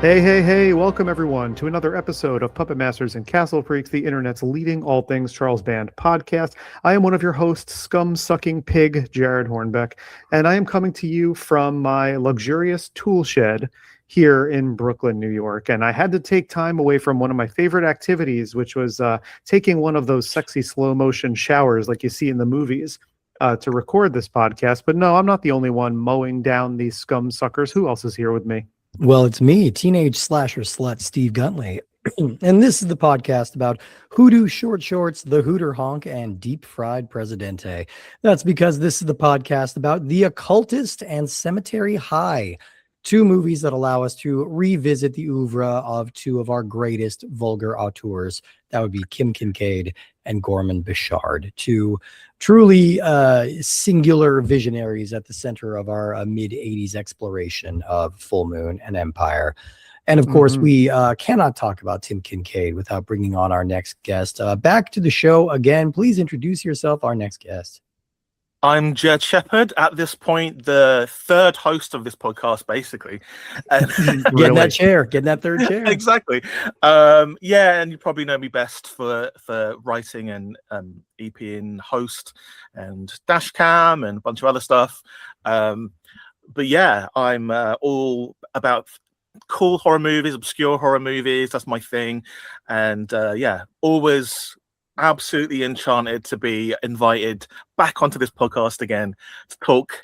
Hey, welcome everyone to another episode of Puppet Masters and Castle Freaks, the internet's leading all things Charles Band podcast. I am one of your hosts, scum-sucking pig, Jared Hornbeck, and I am coming to you from my luxurious tool shed here in Brooklyn, New York. And I had to take time away from one of my favorite activities, which was taking one of those sexy slow motion showers like you see in the movies to record this podcast. But no, I'm not the only one mowing down these scum suckers. Who else is here with me? Well, it's me, teenage slasher slut Steve Guntley. And this is the podcast about hoodoo short shorts, the Hooter honk, and deep fried Presidente. That's because this is the podcast about The Occultist and Cemetery High, two movies that allow us to revisit the oeuvre of two of our greatest vulgar auteurs. That would be Kincaid and Gorman Bechard, two truly singular visionaries at the center of our mid-'80s exploration of Full Moon and Empire. And of course, we cannot talk about Tim Kincaid without bringing on our next guest. Back to the show again. Please introduce yourself, our next guest. I'm Jed Shepherd, at this point, the third host of this podcast, basically. Getting that chair, getting that third chair. Exactly. Yeah, and you probably know me best for writing and EP and host and Dashcam and a bunch of other stuff. But yeah, I'm all about cool horror movies, obscure horror movies. That's my thing. And yeah, always absolutely enchanted to be invited back onto this podcast again to talk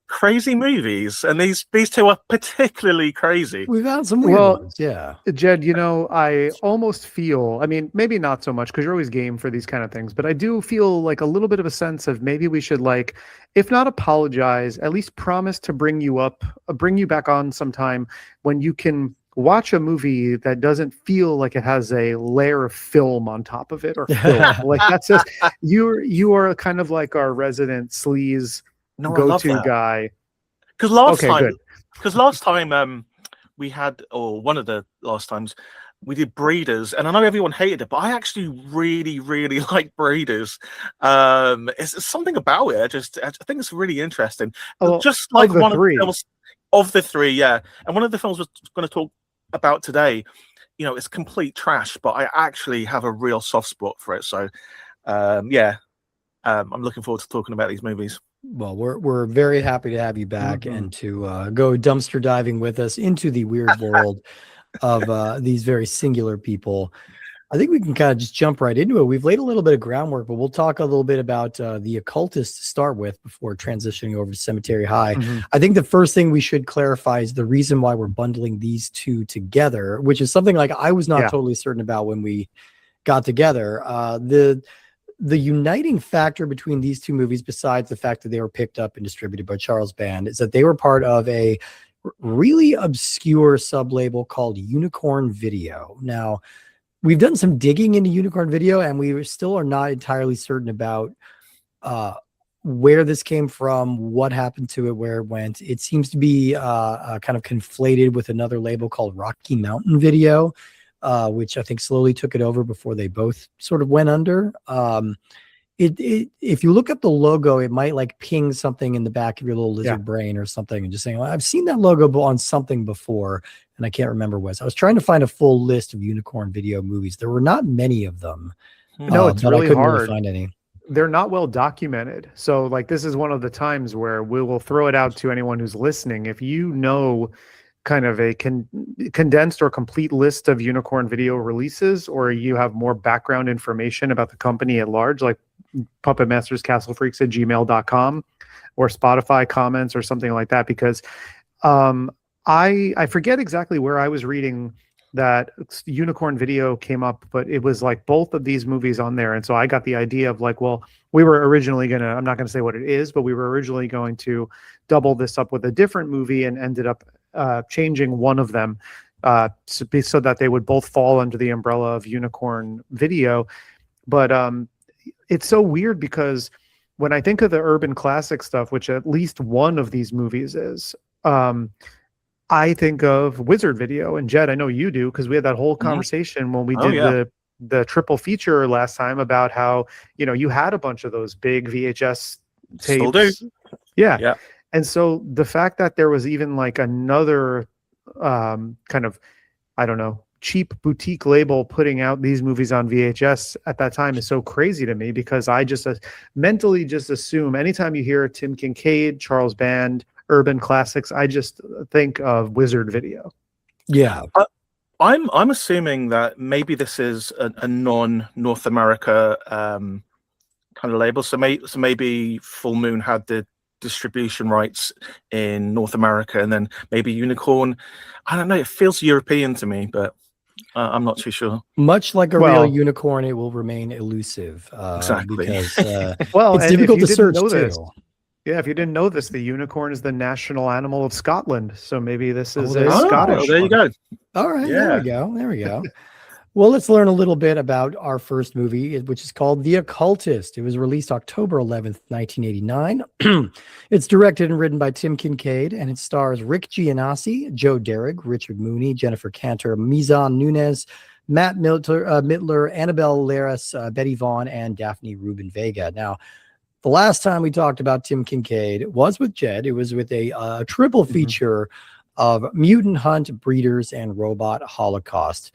crazy movies, and these two are particularly crazy. We've had some weird ones, yeah. Jed, you know, I almost feel, I mean, maybe not so much because you're always game for these kind of things, but I do feel like a little bit of a sense of maybe we should, like, if not apologize, at least promise to bring you back on sometime when you can watch a movie that doesn't feel like it has a layer of film on top of it, or film. Like, that's just you are kind of like our resident sleaze go-to guy. Because last time we had, or one of the last times we did Breeders, and I know everyone hated it, but I actually really like Breeders. It's something about it. I think it's really interesting. Just like one of the films of the three, yeah. And one of the films we're going to talk about today, you know, it's complete trash, but I actually have a real soft spot for it. So yeah, I'm looking forward to talking about these movies. Well, we're very happy to have you back and to go dumpster diving with us into the weird world of these very singular people. I think we can kind of just jump right into it. We've laid a little bit of groundwork, but we'll talk a little bit about The Occultist to start with before transitioning over to Cemetery High. I think the first thing we should clarify is the reason why we're bundling these two together, which is something like I was not totally certain about when we got together. The uniting factor between these two movies, besides the fact that they were picked up and distributed by Charles Band, is that they were part of a really obscure sub-label called Unicorn Video. Now, we've done some digging into Unicorn Video, and we still are not entirely certain about where this came from, what happened to it, where it went. It seems to be kind of conflated with another label called Rocky Mountain Video, which I think slowly took it over before they both sort of went under. If you look up the logo, it might like ping something in the back of your little lizard brain or something, and just saying, well, I've seen that logo on something before, and I can't remember what. I was trying to find a full list of Unicorn Video movies. There were not many of them. No, it's really hard. Really find any. They're not well documented. So, like, this is one of the times where we will throw it out to anyone who's listening. If you know kind of a condensed or complete list of Unicorn Video releases, or you have more background information about the company at large, like puppetmasterscastlefreaks@gmail.com or Spotify comments or something like that, because I forget exactly where I was reading that Unicorn Video came up, but it was like both of these movies on there. And so I got the idea of like, well, we were originally I'm not going to say what it is, but we were originally going to double this up with a different movie, and ended up changing one of them so that they would both fall under the umbrella of Unicorn Video. But it's so weird because when I think of the urban classic stuff, which at least one of these movies is, I think of Wizard Video. And Jed, I know you do, because we had that whole conversation when we did the triple feature last time about how, you know, you had a bunch of those big VHS tapes. Still do. Yeah. And so the fact that there was even like another kind of, I don't know, cheap boutique label putting out these movies on VHS at that time is so crazy to me, because I just mentally just assume anytime you hear Tim Kincaid, Charles Band, Urban Classics, I just think of Wizard Video. Yeah. I'm assuming that maybe this is a non-North America kind of label. So maybe Full Moon had the distribution rights in North America, and then maybe Unicorn. I don't know. It feels European to me, but I'm not too sure. Much like a real unicorn, it will remain elusive. Exactly. Because it's difficult to search too. Yeah, if you didn't know this, the unicorn is the national animal of Scotland. So maybe this is a Scottish. There you go. All right, there we go. Well, let's learn a little bit about our first movie, which is called The Occultist. It was released October 11th, 1989. It's directed and written by Tim Kincaid, and it stars Rick Gianassi, Joe Derrick, Richard Mooney, Jennifer Cantor, Mizan Nunes, Matt Mittler, Annabelle Laris, Betty Vaughn, and Daphne Rubin Vega. Now, the last time we talked about Tim Kincaid was with Jed. It was with a triple feature of Mutant Hunt, Breeders, and Robot Holocaust.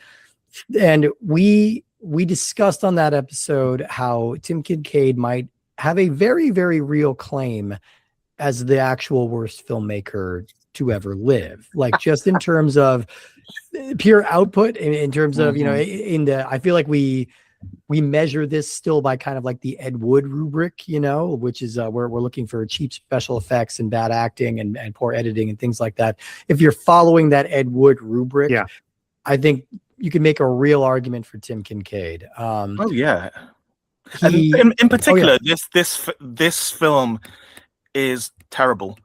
And we discussed on that episode how Tim Kincaid might have a very, very real claim as the actual worst filmmaker to ever live. Like, just in terms of pure output, in terms of, I feel like we measure this still by kind of like the Ed Wood rubric, which is where we're looking for cheap special effects and bad acting and poor editing and things like that. If you're following that Ed Wood rubric, I think you can make a real argument for Tim Kincaid. And in particular, this film is terrible,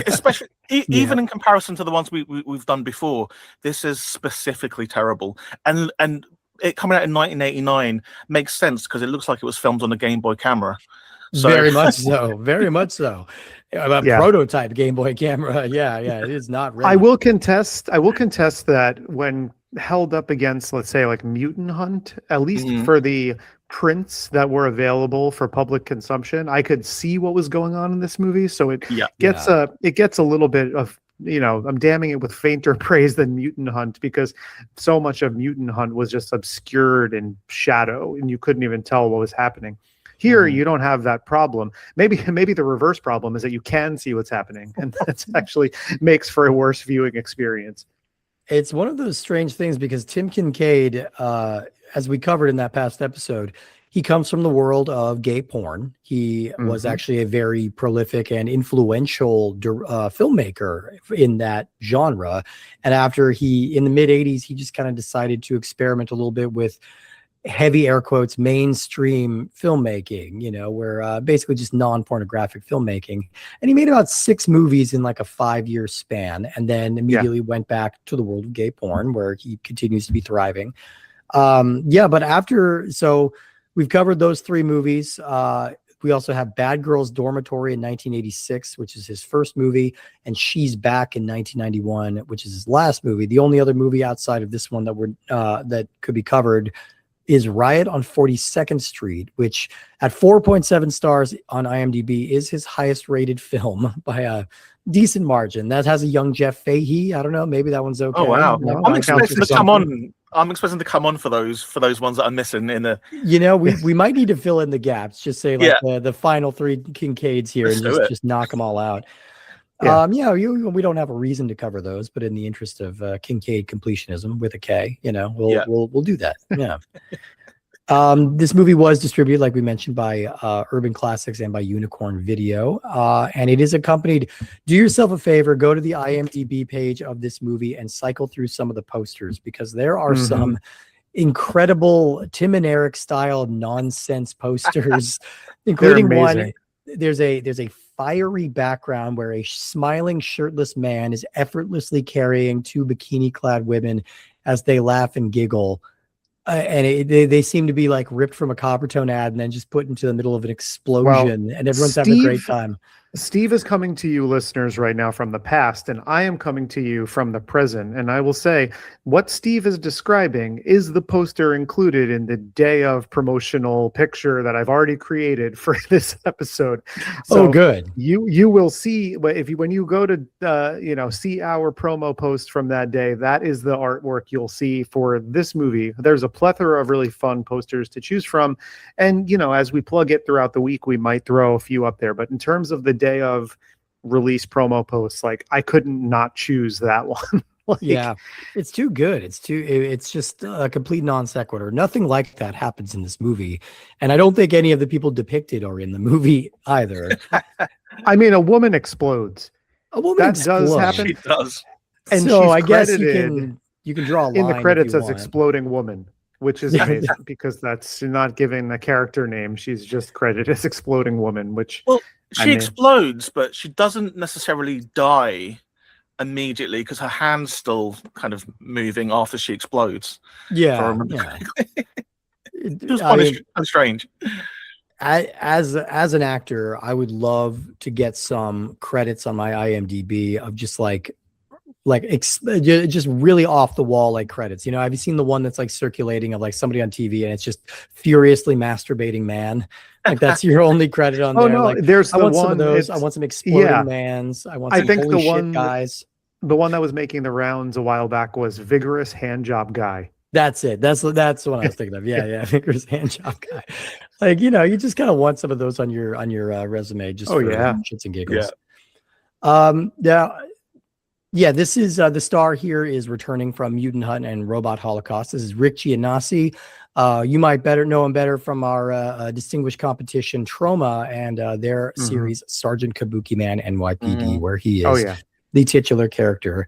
especially even in comparison to the ones we've done before. This is specifically terrible, and it coming out in 1989 makes sense because it looks like it was filmed on a Game Boy camera. So. Very much so. A prototype Game Boy camera. Yeah, it is not ready. I will contest that when held up against, let's say, like Mutant Hunt, at least for the prints that were available for public consumption, I could see what was going on in this movie. So it gets a little bit of, I'm damning it with fainter praise than Mutant Hunt, because so much of Mutant Hunt was just obscured in shadow and you couldn't even tell what was happening. Here, you don't have that problem. Maybe the reverse problem is that you can see what's happening, and that actually makes for a worse viewing experience. It's one of those strange things because Tim Kincaid, as we covered in that past episode, he comes from the world of gay porn. He was actually a very prolific and influential filmmaker in that genre. And after in the mid 80s, he just kind of decided to experiment a little bit with heavy air quotes mainstream filmmaking, where basically just non-pornographic filmmaking. And he made about 6 movies in like a 5-year span, and then immediately went back to the world of gay porn, where he continues to be thriving. So we've covered those 3 movies. We also have Bad Girls Dormitory in 1986, which is his first movie, and She's Back in 1991, which is his last movie. The only other movie outside of this one that could be covered is Riot on 42nd Street, which at 4.7 stars on IMDb is his highest rated film by a decent margin. That has a young Jeff Fahey. I don't know, maybe that one's okay. Oh wow. I'm expecting to come on. I'm expecting to come on for those ones that I'm missing in the. We might need to fill in the gaps. Just say the final 3 Kincaids here, and just knock them all out. We don't have a reason to cover those, but in the interest of Kincaid completionism with a K, we'll do that. Yeah. This movie was distributed, like we mentioned, by Urban Classics and by Unicorn Video, and it is accompanied. Do yourself a favor, go to the IMDb page of this movie and cycle through some of the posters, because there are some incredible Tim and Eric style nonsense posters, including one. There's a fiery background where a smiling shirtless man is effortlessly carrying 2 bikini-clad women as they laugh and giggle. And they seem to be like ripped from a Coppertone ad and then just put into the middle of an explosion, and everyone's having a great time. Steve is coming to you, listeners, right now from the past, and I am coming to you from the present. And I will say, what Steve is describing is the poster included in the day of promotional picture that I've already created for this episode. So good. You will see when you go to see our promo post from that day. That is the artwork you'll see for this movie. There's a plethora of really fun posters to choose from, and as we plug it throughout the week, we might throw a few up there. But in terms of the day of release promo posts, like I couldn't not choose that one. Yeah, it's too good. It's just a complete non sequitur. Nothing like that happens in this movie, and I don't think any of the people depicted are in the movie either. I mean, a woman explodes. A woman that does happen. She does, and so she's I guess credited you can draw a line in the credits as want. exploding woman, which is amazing because that's not giving the character name. She's just credited as exploding woman, which she explodes, but she doesn't necessarily die immediately because her hand's still kind of moving after she explodes. Yeah, if I remember correctly. It was kind of strange. As an actor, I would love to get some credits on my IMDb of just just really off the wall like credits. Have you seen the one that's like circulating of like somebody on TV and it's just furiously masturbating man? Like that's your only credit on there. No, like, there's I want one. Some of those. I want some exploding mans. I want some holy shit guys. The one that was making the rounds a while back was vigorous hand job guy. That's it. That's the one I was thinking of. Yeah, vigorous hand job guy. Like you just kind of want some of those on your resume just for shits and giggles. Yeah. This is the star here is returning from Mutant Hunt and Robot Holocaust. This is Rick Gianassi. You might know him better from our distinguished competition Trauma and their series Sergeant Kabuki Man NYPD, where he is the titular character.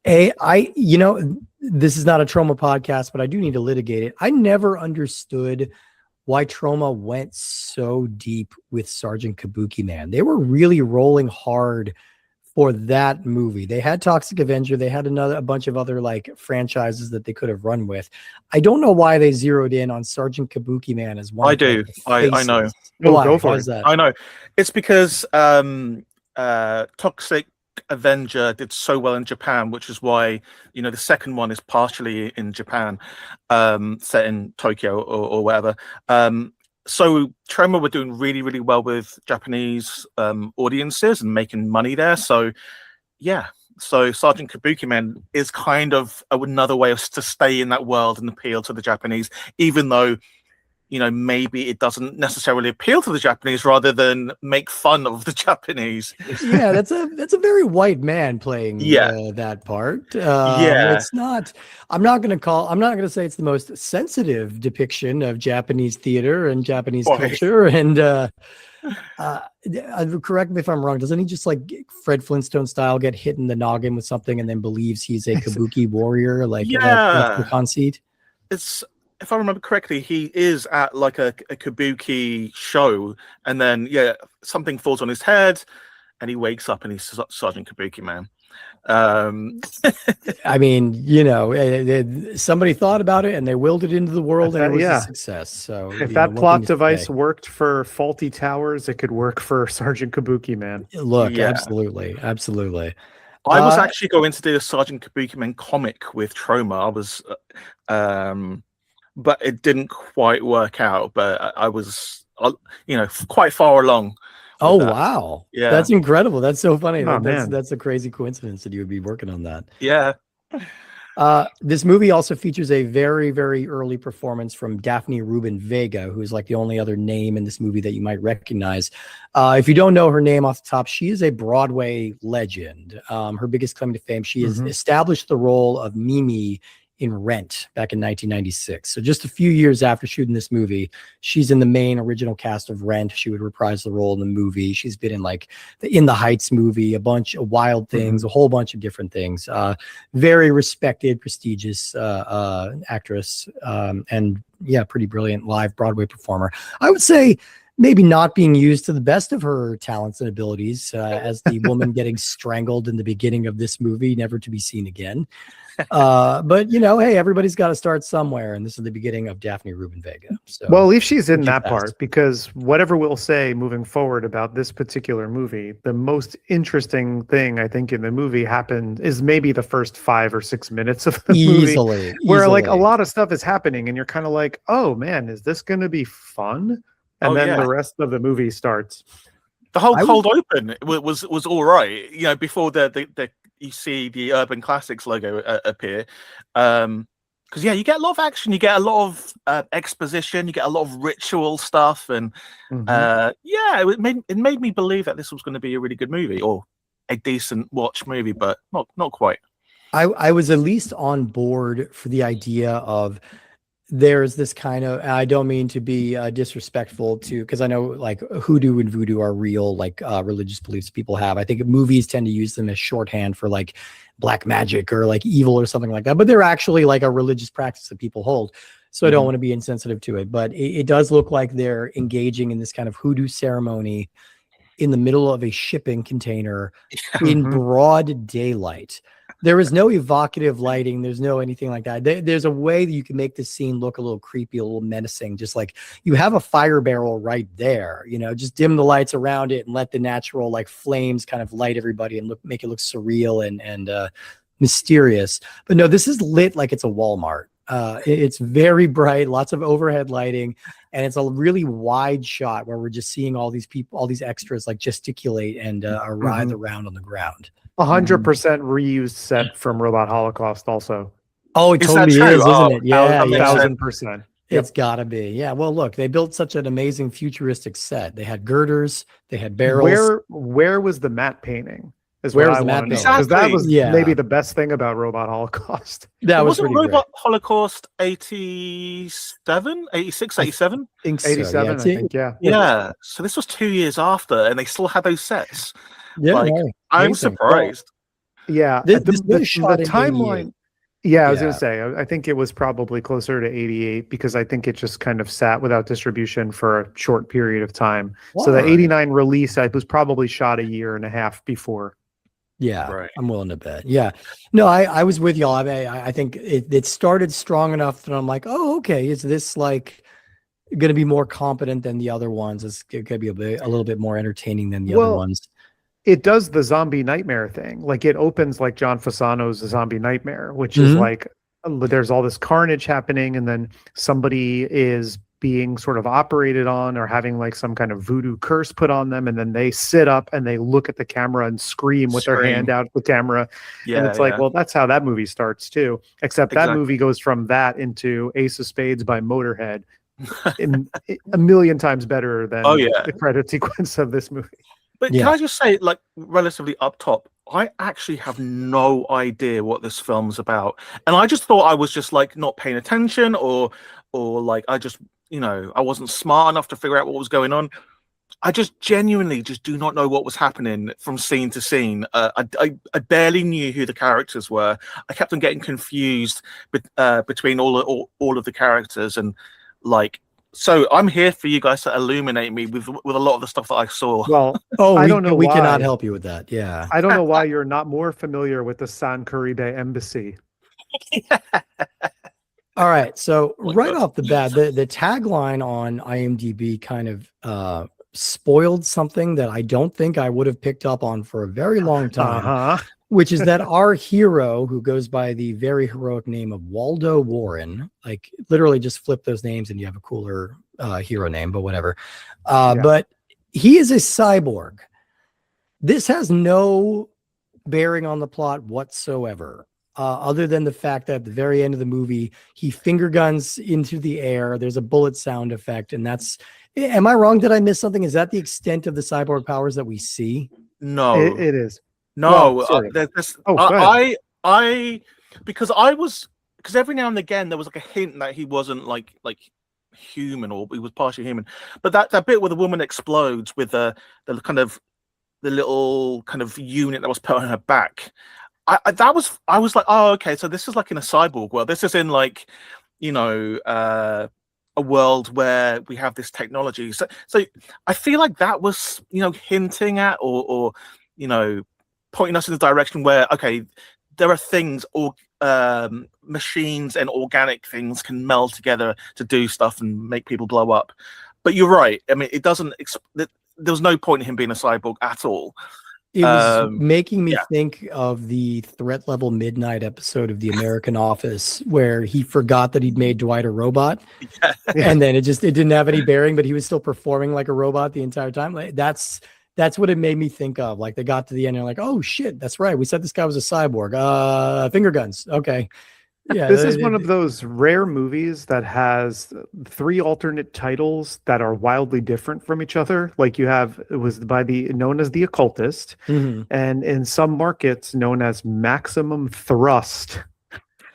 This is not a Trauma podcast, but I do need to litigate it. I never understood why Trauma went so deep with Sergeant Kabuki Man. They were really rolling hard for that movie. They had Toxic Avenger. They had a bunch of other like franchises that they could have run with. I don't know why they zeroed in on Sergeant Kabuki Man as one. I do. I know. Go for it. I know. It's because Toxic Avenger did so well in Japan, which is why the second one is partially in Japan, set in Tokyo or whatever. So Tremor were doing really, really well with Japanese audiences and making money there. So Sergeant Kabuki Man is kind of another way to stay in that world and appeal to the Japanese, even though maybe it doesn't necessarily appeal to the Japanese rather than make fun of the Japanese. Yeah, that's a very white man playing that part. It's not. I'm not going to say it's the most sensitive depiction of Japanese theater and Japanese culture. And correct me if I'm wrong. Doesn't he just like Fred Flintstone style get hit in the noggin with something and then believes he's a Kabuki warrior? Like that's the conceit. If I remember correctly, he is at like a Kabuki show, and then something falls on his head, and he wakes up and he's Sergeant Kabuki Man. I mean, somebody thought about it and they willed it into the world, and it was a success. So if that plot device worked for Faulty Towers, it could work for Sergeant Kabuki Man. Look, absolutely. I was actually going to do a Sergeant Kabuki Man comic with Trauma. I was. But it didn't quite work out. But I was, quite far along. Oh, wow. Yeah. That's incredible. That's so funny. Oh, that's a crazy coincidence that you would be working on that. Yeah. This movie also features a very, very early performance from Daphne Rubin Vega, who's like the only other name in this movie that you might recognize. If you don't know her name off the top, she is a Broadway legend. Her biggest claim to fame, she has established the role of Mimi in Rent back in 1996. So just a few years after shooting this movie, she's in the main original cast of Rent. She would reprise the role in the movie. She's been in like the In the Heights movie, a bunch of Wild Things, a whole bunch of different things. Very respected, prestigious actress, and pretty brilliant live Broadway performer. I would say maybe not being used to the best of her talents and abilities, as the woman getting strangled in the beginning of this movie, never to be seen again. But hey, everybody's got to start somewhere, and this is the beginning of Daphne Rubin Vega. So, well, at least she's in that fast. part, because whatever we'll say moving forward about this particular movie, the most interesting thing I think in the movie is maybe the first 5 or 6 minutes of the movie, where like a lot of stuff is happening, and you're kind of like, oh man, is this going to be fun? And then the rest of the movie starts. The whole cold open was all right, before the you see the Urban Classics logo appear. Because you get a lot of action, you get a lot of exposition, you get a lot of ritual stuff, and it made me believe that this was going to be a really good movie, or a decent watch movie, but not quite. I was at least on board for the idea of, there's this kind of, I don't mean to be disrespectful to, because I know like hoodoo and voodoo are real, like religious beliefs people have. I think movies tend to use them as shorthand for like black magic or like evil or something like that, but they're actually like a religious practice that people hold. So I don't want to be insensitive to it, but it does look like they're engaging in this kind of hoodoo ceremony in the middle of a shipping container in broad daylight. There is no evocative lighting. There's no anything like that. There's a way that you can make this scene look a little creepy, a little menacing. Just like you have a fire barrel right there, just dim the lights around it and let the natural like flames kind of light everybody and make it look surreal and mysterious. But no, this is lit like it's a Walmart. It's very bright, lots of overhead lighting, and it's a really wide shot where we're just seeing all these people, all these extras like gesticulate and writhe around on the ground. 100% reused set from Robot Holocaust also. Oh, it totally is, isn't it? Yeah, 1,000%. It's gotta be. Yeah. Well, look, they built such an amazing futuristic set. They had girders, they had barrels. Where was the matte painting? Where was the matte painting? Because that was maybe the best thing about Robot Holocaust. That was pretty Robot great. Holocaust 87, 86, 87? I think so. 87, I think, yeah. Yeah. So this was 2 years after, and they still had those sets. Yeah, I'm surprised. Yeah, the timeline. Yeah, I was going to say, I think it was probably closer to 88, because I think it just kind of sat without distribution for a short period of time. Wow. So the 89 release, I was probably shot a year and a half before. Yeah, right. I'm willing to bet. Yeah, no, I was with y'all. I think it started strong enough that I'm like, oh, okay, is this like going to be more competent than the other ones? It's going to be a little bit more entertaining than the other ones. It does the zombie nightmare thing. Like it opens like John Fasano's Zombie Nightmare, which is like, there's all this carnage happening, and then somebody is being sort of operated on or having like some kind of voodoo curse put on them, and then they sit up and they look at the camera and scream with their hand out at the camera. And it's like, well, that's how that movie starts too, except that movie goes from that into Ace of Spades by Motorhead in a million times better than the credit sequence of this movie. But can I just say, like, relatively up top, I actually have no idea what this film's about. And I just thought I was just, like, not paying attention or like, I just, I wasn't smart enough to figure out what was going on. I just genuinely just do not know what was happening from scene to scene. I barely knew who the characters were. I kept on getting confused between all of the characters, and, like, so I'm here for you guys to illuminate me with a lot of the stuff that I saw. Well, I don't know. We cannot help you with that. Yeah. I don't know why you're not more familiar with the San Caribe Embassy. All right. So right off the bat, the tagline on IMDb kind of spoiled something that I don't think I would have picked up on for a very long time. Which is that our hero, who goes by the very heroic name of Waldo Warren, like literally just flip those names and you have a cooler hero name, but whatever. But he is a cyborg. This has no bearing on the plot whatsoever, other than the fact that at the very end of the movie, he finger guns into the air. There's a bullet sound effect. And that's, am I wrong? Did I miss something? Is that the extent of the cyborg powers that we see? No, it is. No, because every now and again there was like a hint that he wasn't like human, or he was partially human. But that bit where the woman explodes with the little kind of unit that was put on her back, I was like, oh, okay, so this is like in a cyborg world. This is in like, a world where we have this technology. So I feel like that was, hinting at or pointing us in the direction where, okay, there are things, or machines and organic things can meld together to do stuff and make people blow up. But you're right. I mean, it doesn't. There was no point in him being a cyborg at all. It was making me think of the Threat Level Midnight episode of The American Office, where he forgot that he'd made Dwight a robot, and then it didn't have any bearing, but he was still performing like a robot the entire time. Like, that's what it made me think of. Like, they got to the end and like, oh shit, that's right, we said this guy was a cyborg. Finger guns. Okay. Yeah, this is one of those rare movies that has 3 alternate titles that are wildly different from each other. Like it was known as The Occultist, and in some markets known as Maximum Thrust.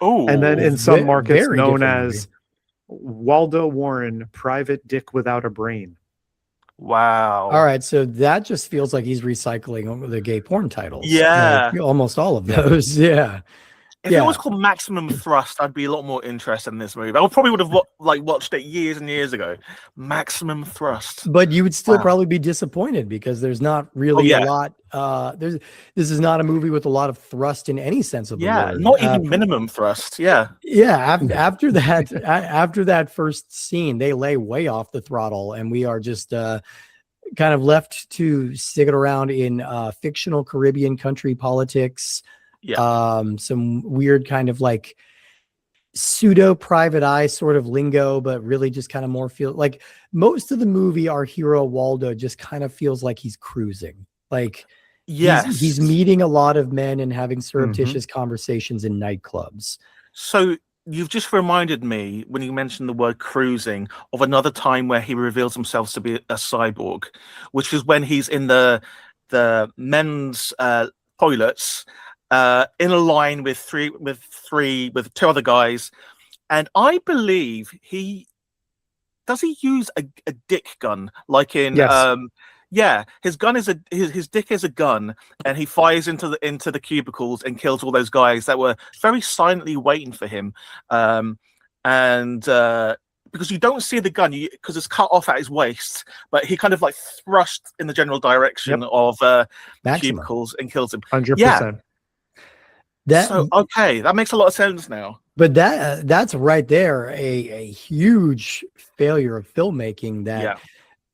Oh, and then in some markets known as Waldo Warren, Private Dick Without a Brain. Wow. All right, so that just feels like he's recycling the gay porn titles. Yeah, like, almost all of those. Yeah. If it was called Maximum Thrust, I'd be a lot more interested in this movie. I probably would have watched it years and years ago. Maximum Thrust. But you would still probably be disappointed because there's not really a lot. This is not a movie with a lot of thrust in any sense of the word. Not even minimum thrust. Yeah. After that first scene, they lay way off the throttle, and we are just kind of left to stick it around in fictional Caribbean country politics. Some weird kind of like pseudo private eye sort of lingo, but really just kind of more feel like most of the movie, our hero Waldo just kind of feels like he's cruising. Like he's meeting a lot of men and having surreptitious conversations in nightclubs. So you've just reminded me, when you mentioned the word cruising, of another time where he reveals himself to be a cyborg, which is when he's in the men's toilets, in a line with two other guys, and I believe he use a dick gun, like in his gun is his dick is a gun, and he fires into the cubicles and kills all those guys that were very silently waiting for him, because you don't see the gun because it's cut off at his waist, but he kind of like thrust in the general direction of cubicles and kills him. 100%. That makes a lot of sense now. But that's right there a huge failure of filmmaking that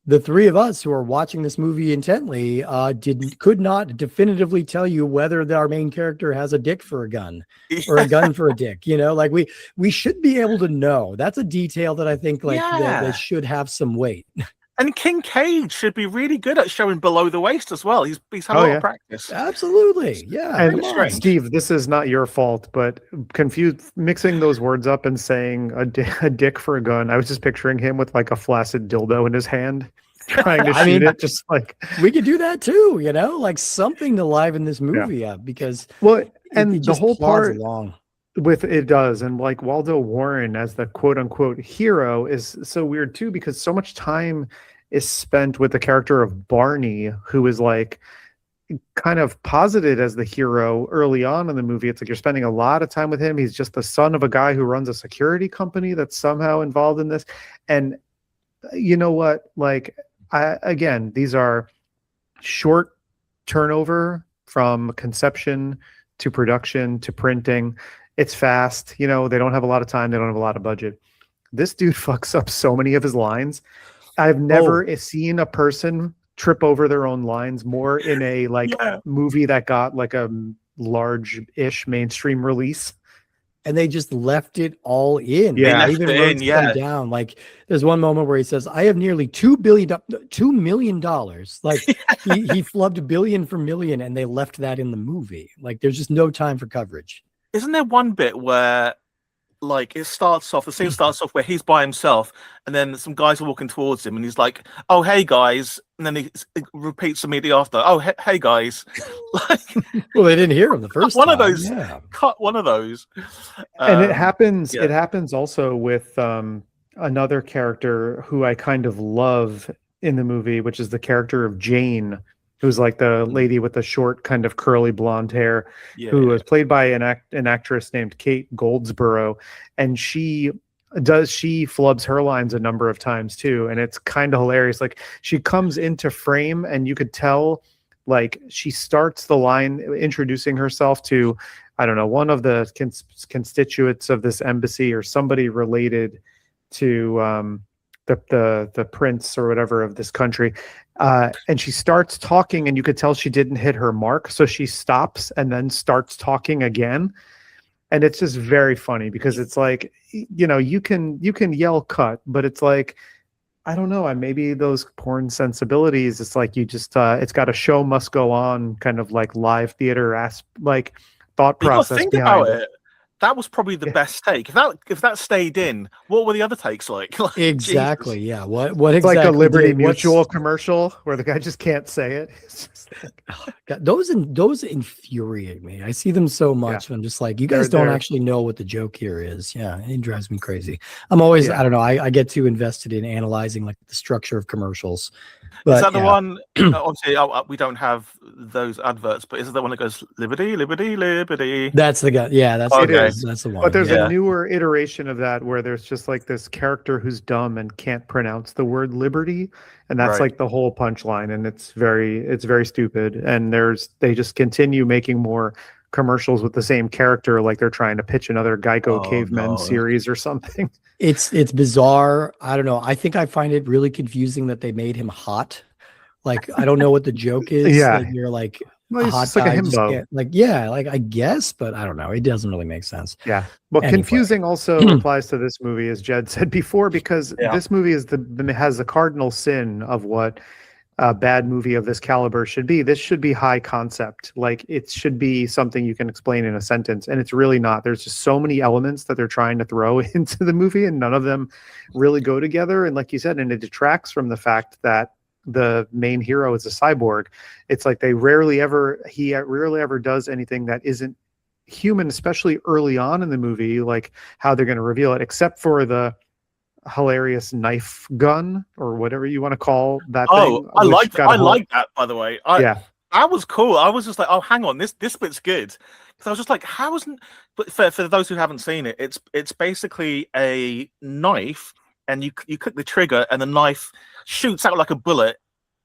the three of us who are watching this movie intently could not definitively tell you whether our main character has a dick for a gun or a gun for a dick. Like we should be able to know. That's a detail that I think that should have some weight. And Kincaid should be really good at showing below the waist as well. He's had a lot of practice. Absolutely. Yeah. And Steve, this is not your fault, but mixing those words up and saying a dick for a gun. I was just picturing him with like a flaccid dildo in his hand trying to shoot it. Just like we could do that too, like something to liven this movie up, because the whole part along. With it does, and like Waldo Warren as the quote unquote hero is so weird too, because so much time is spent with the character of Barney, who is like kind of posited as the hero early on in the movie. It's like you're spending a lot of time with him. He's just the son of a guy who runs a security company that's somehow involved in this. And you know what? Like, again, these are short turnover from conception to production to printing. It's fast. They don't have a lot of time. They don't have a lot of budget. This dude fucks up so many of his lines. I've never seen a person trip over their own lines more in a movie that got like a large-ish mainstream release. And they just left it all in. Yeah, they even wrote them down. Like there's one moment where he says, "I have nearly $2 million." Like he flubbed a billion for million, and they left that in the movie. Like there's just no time for coverage. Isn't there one bit where like the scene starts off where he's by himself, and then some guys are walking towards him, and he's like, "Oh, hey guys," and then he repeats immediately after, "Oh, hey guys." Well, they didn't hear him the first one time. of those. Cut one of those. And it happens. It happens also with another character who I kind of love in the movie, which is the character of Jane, who's like the lady with the short kind of curly blonde hair, who was played by an actress named Kate Goldsboro. And she she flubs her lines a number of times too, and it's kind of hilarious. Like she comes into frame and you could tell, like she starts the line introducing herself to, I don't know, one of the constituents of this embassy or somebody related to the prince or whatever of this country, and she starts talking and you could tell she didn't hit her mark, so she stops and then starts talking again. And it's just very funny because it's like, you know, you can yell cut, but it's like, I don't know, maybe those porn sensibilities, it's like you just it's got a show must go on kind of like live theater like thought process think behind about it. That was probably the best take. If that stayed in, what were the other takes like? Like, Exactly. Jesus. Yeah. What It's exactly? like a Liberty did- what's- Mutual commercial where the guy just can't say it. It's just like, God, those infuriate me. I see them so much. And I'm just like, you guys don't actually know what the joke here is. Yeah, it drives me crazy. I'm always, I don't know. I get too invested in analyzing like the structure of commercials. But, is that the one? Obviously, we don't have those adverts, but is it the one that goes liberty, liberty, liberty? That's the guy. Yeah, that's Okay. that's the one. but there's yeah. a newer iteration of that where there's just like this character who's dumb and can't pronounce the word liberty, and that's like the whole punchline, and it's very stupid. And they just continue making more commercials with the same character, like they're trying to pitch another Geico Cavemen series or something. It's bizarre. I don't know. I think I find it really confusing that they made him hot. Like, I don't know what the joke is. Yeah. Like, you're like Well, a he's hot just like a guy. Just himbo. can't- like, yeah, like I guess, but I don't know. It doesn't really make sense. Yeah. Well, Anyway. confusing also applies to this movie, as Jed said before, because this movie has the cardinal sin of what a bad movie of this caliber should be. This should be high concept. Like it should be something you can explain in a sentence, and it's really not. There's just so many elements that they're trying to throw into the movie, and none of them really go together. And like you said, and it detracts from the fact that the main hero is a cyborg. It's like he rarely ever does anything that isn't human, especially early on in the movie, like how they're going to reveal it, except for the hilarious knife gun or whatever you want to call that thing. I like that, by the way. That was cool. I was just like, oh, hang on, this bit's good. Because I was just like, how isn't? But for those who haven't seen it, it's basically a knife, and you click the trigger, and the knife shoots out like a bullet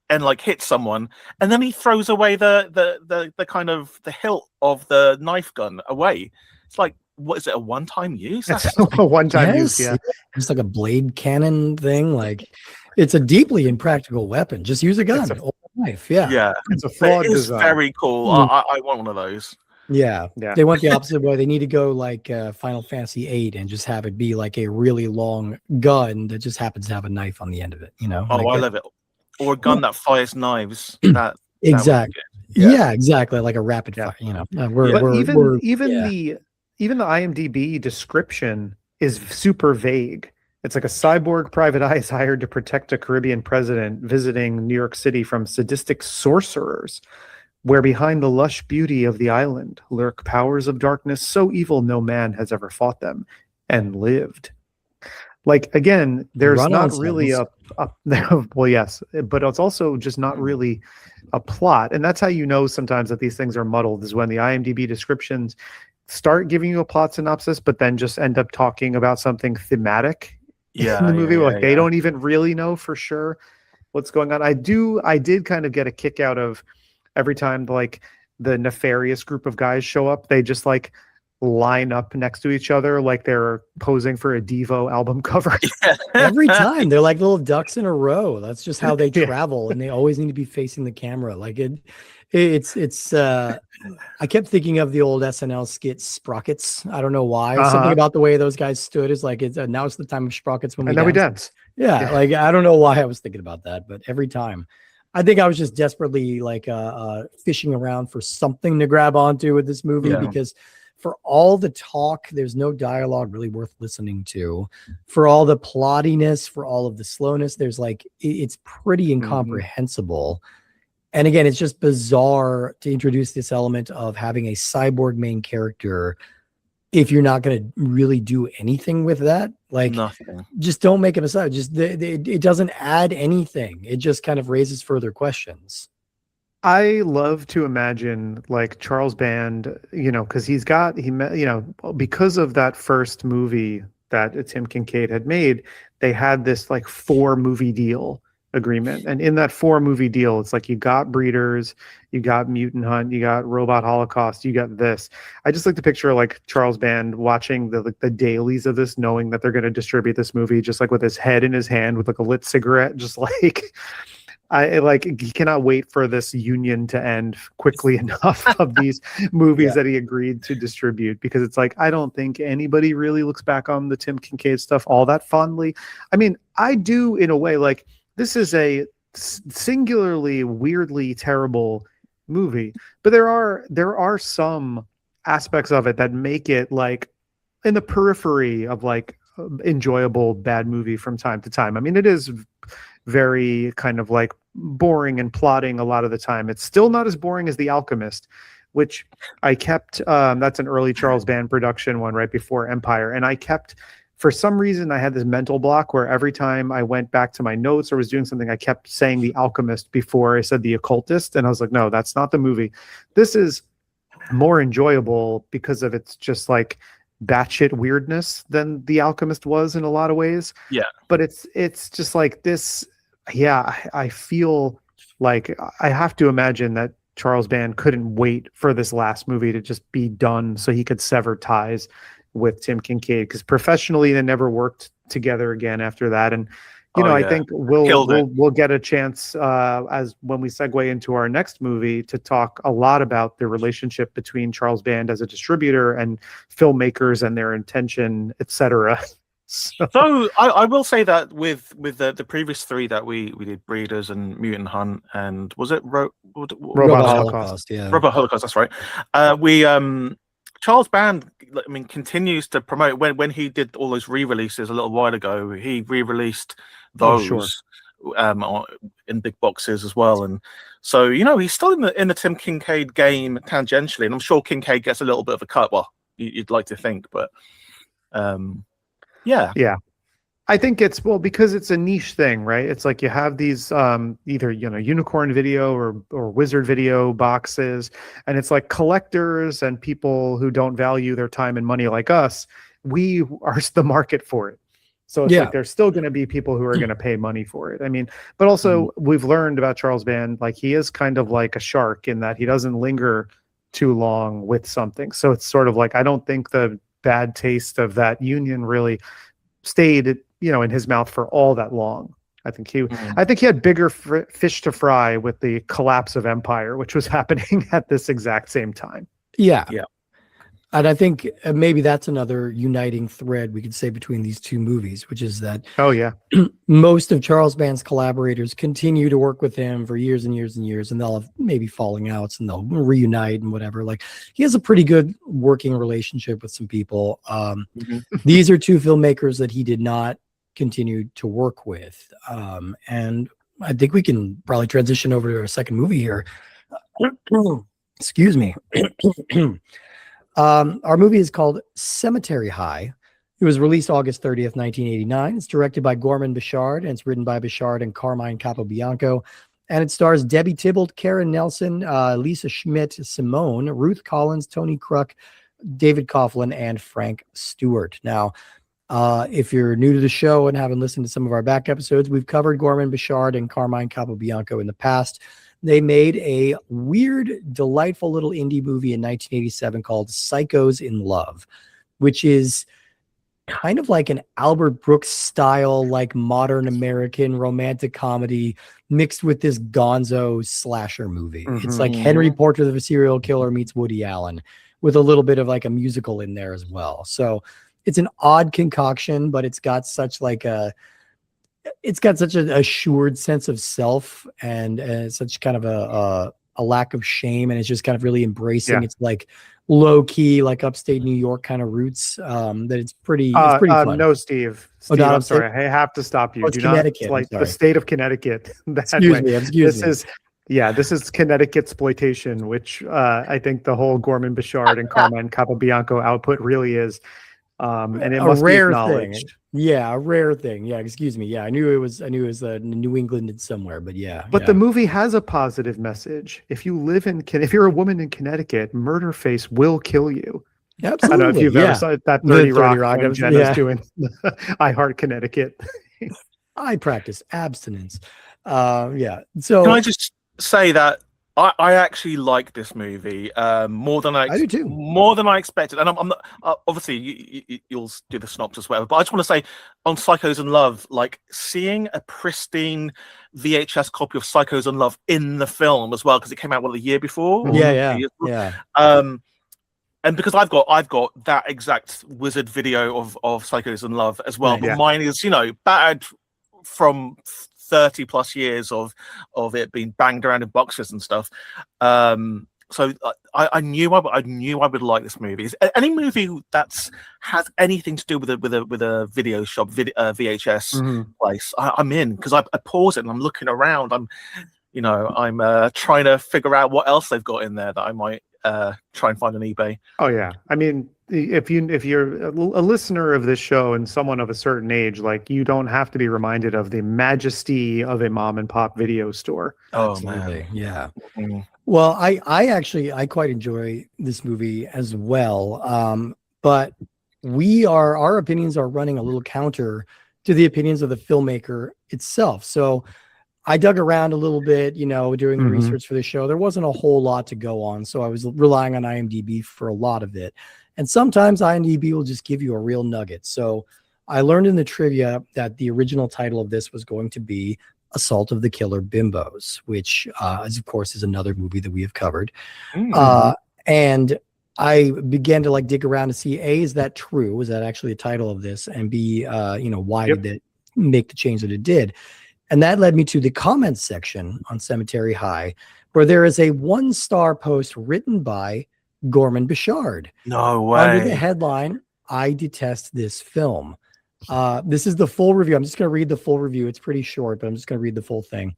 and like hits someone, and then he throws away the kind of the hilt of the knife gun away. It's like, what is it? A one-time use? That's a one-time use. Yeah, it's like a blade cannon thing. Like, it's a deeply impractical weapon. Just use a gun or a knife. Yeah, it's a flawed it's design. Very cool. I want one of those. Yeah. They went the opposite way. They need to go like Final Fantasy VIII and just have it be like a really long gun that just happens to have a knife on the end of it. You know? Oh, like I love it. Or a gun that fires knives. That exactly. Yeah, exactly. Like a rapid fire. You know, even the IMDb description is super vague. It's like a cyborg private eye is hired to protect a Caribbean president visiting New York City from sadistic sorcerers, where behind the lush beauty of the island lurk powers of darkness so evil no man has ever fought them and lived. Like, again, there's not really well, yes, but it's also just not really a plot. And that's how you know sometimes that these things are muddled, is when the IMDb descriptions start giving you a plot synopsis, but then just end up talking about something thematic in the movie. They don't even really know for sure what's going on. I did kind of get a kick out of every time like the nefarious group of guys show up, they just like line up next to each other like they're posing for a Devo album cover. Every time they're like little ducks in a row. That's just how they travel, and they always need to be facing the camera. Like it's I kept thinking of the old SNL skit Sprockets. I don't know why. Something about the way those guys stood is like, now it's the time of Sprockets when we dance. Yeah, like I don't know why I was thinking about that, but every time. I think I was just desperately like fishing around for something to grab onto with this movie, because for all the talk, there's no dialogue really worth listening to. For all the plottiness, for all of the slowness, there's like, it's pretty incomprehensible. And again, it's just bizarre to introduce this element of having a cyborg main character if you're not going to really do anything with that. Like, nothing. Just don't make it aside. Just it doesn't add anything. It just kind of raises further questions. I love to imagine like Charles Band, because because of that first movie that Tim Kincaid had made, they had this like 4-movie deal agreement. And in that 4-movie deal, it's like you got Breeders, you got Mutant Hunt, you got Robot Holocaust, you got this. I just like to picture like Charles Band watching the dailies of this, knowing that they're going to distribute this movie, just like with his head in his hand with like a lit cigarette, just like he cannot wait for this union to end quickly enough of these movies that he agreed to distribute, because it's like, I don't think anybody really looks back on the Tim Kincaid stuff all that fondly. I mean, I do in a way. Like, this is a singularly weirdly terrible movie, but there are some aspects of it that make it like in the periphery of like enjoyable bad movie from time to time. I mean, it is very kind of like boring and plotting a lot of the time. It's still not as boring as The Alchemist, which I kept, that's an early Charles Band production one right before Empire. And I kept, for some reason, I had this mental block where every time I went back to my notes or was doing something, I kept saying The Alchemist before I said The Occultist. And I was like, no, that's not the movie. This is more enjoyable because of its just like batshit weirdness than The Alchemist was in a lot of ways. Yeah. But it's just like this. Yeah, I feel like I have to imagine that Charles Band couldn't wait for this last movie to just be done so he could sever ties with Tim Kincaid, because professionally they never worked together again after that. And I think we'll get a chance as when we segue into our next movie to talk a lot about the relationship between Charles Band as a distributor and filmmakers and their intention, etc. So I will say that with the previous 3 that we did, Breeders and Mutant Hunt, and was it Robot Holocaust? Yeah, Robot Holocaust. That's right. We Charles Band, I mean, continues to promote. When he did all those re-releases a little while ago, he re-released those in big boxes as well. And so he's still in the Tim Kincaid game tangentially, and I'm sure Kincaid gets a little bit of a cut. Well, you'd like to think, but yeah. I think it's because it's a niche thing, right? It's like you have these either Unicorn Video or Wizard Video boxes, and it's like collectors and people who don't value their time and money like us. We are the market for it. So it's like there's still going to be people who are going to pay money for it. I mean, but also we've learned about Charles Band, like he is kind of like a shark in that he doesn't linger too long with something. So it's sort of like, I don't think the bad taste of that union really stayed in his mouth for all that long. I think he had bigger fish to fry with the collapse of Empire, which was happening at this exact same time. Yeah. And I think maybe that's another uniting thread we could say between these two movies, which is that most of Charles Band's collaborators continue to work with him for years and years and years, and they'll have maybe falling outs and they'll reunite and whatever. Like, he has a pretty good working relationship with some people. These are 2 filmmakers that he did not continue to work with. And I think we can probably transition over to our second movie here. Excuse me. Our movie is called Cemetery High. It was released August 30th, 1989. It's directed by Gorman Bechard, and it's written by Bechard and Carmine Capobianco. And it stars Debbie Tybalt, Karen Nelson, Lisa Schmidt, Simone, Ruth Collins, Tony Kruk, David Coughlin, and Frank Stewart. Now, if you're new to the show and haven't listened to some of our back episodes, we've covered Gorman Bechard and Carmine Capobianco in the past. They made a weird, delightful little indie movie in 1987 called Psychos in Love, which is kind of like an Albert Brooks style, like modern American romantic comedy mixed with this gonzo slasher movie. It's like Henry Portrait of a Serial Killer meets Woody Allen with a little bit of like a musical in there as well. So it's an odd concoction, but it's got such an assured sense of self and such kind of a lack of shame, and it's just kind of really embracing its like low key, like upstate New York kind of roots. That it's pretty fun. No, Steve, I'm sorry, I have to stop you. Oh, Do not like the state of Connecticut. Excuse me. This is Connecticut exploitation, which I think the whole Gorman Bechard and Carmine Capobianco output really is. And it must be acknowledged. A rare thing. Yeah, excuse me. Yeah, I knew it was New England somewhere, but But the movie has a positive message. If you're a woman in Connecticut, Murderface will kill you. Absolutely. I don't know if you've ever saw that 30 Rock when Jenna's yeah. doing I Heart Connecticut. I practice abstinence. Yeah. So Can I just say that I actually like this movie more than I do too. more than I expected. And I'm not obviously you'll do the synopsis, whatever. But I just want to say on Psychos in Love, like seeing a pristine VHS copy of Psychos in Love in the film as well, because it came out the year before. Yeah. And because I've got that exact wizard video of Psychos in Love as well, but mine is battered from 30 plus years of it being banged around in boxes and stuff. So I knew I would like this movie. Any movie that has anything to do with a video shop, VHS place, I'm in, because I pause it and I'm looking around. I'm trying to figure out what else they've got in there that I might try and find on eBay. Oh yeah, I mean, if you're a listener of this show and someone of a certain age, like, you don't have to be reminded of the majesty of a mom and pop video store. Oh absolutely. man, Yeah. Mm-hmm. Well, I quite enjoy this movie as well. But our opinions are running a little counter to the opinions of the filmmaker itself. So I dug around a little bit, during the research for the show. There wasn't a whole lot to go on, so I was relying on IMDb for a lot of it. And sometimes IMDb will just give you a real nugget. So I learned in the trivia that the original title of this was going to be Assault of the Killer Bimbos, which is, of course, is another movie that we have covered. And I began to dig around to see, A, is that true? Was that actually the title of this? And B, why did it make the change that it did? And that led me to the comments section on Cemetery High, where there is a 1-star post written by Gorman Bechard. No way. Under the headline, I detest this film. This is the full review. I'm just going to read the full review. It's pretty short, but I'm just going to read the full thing.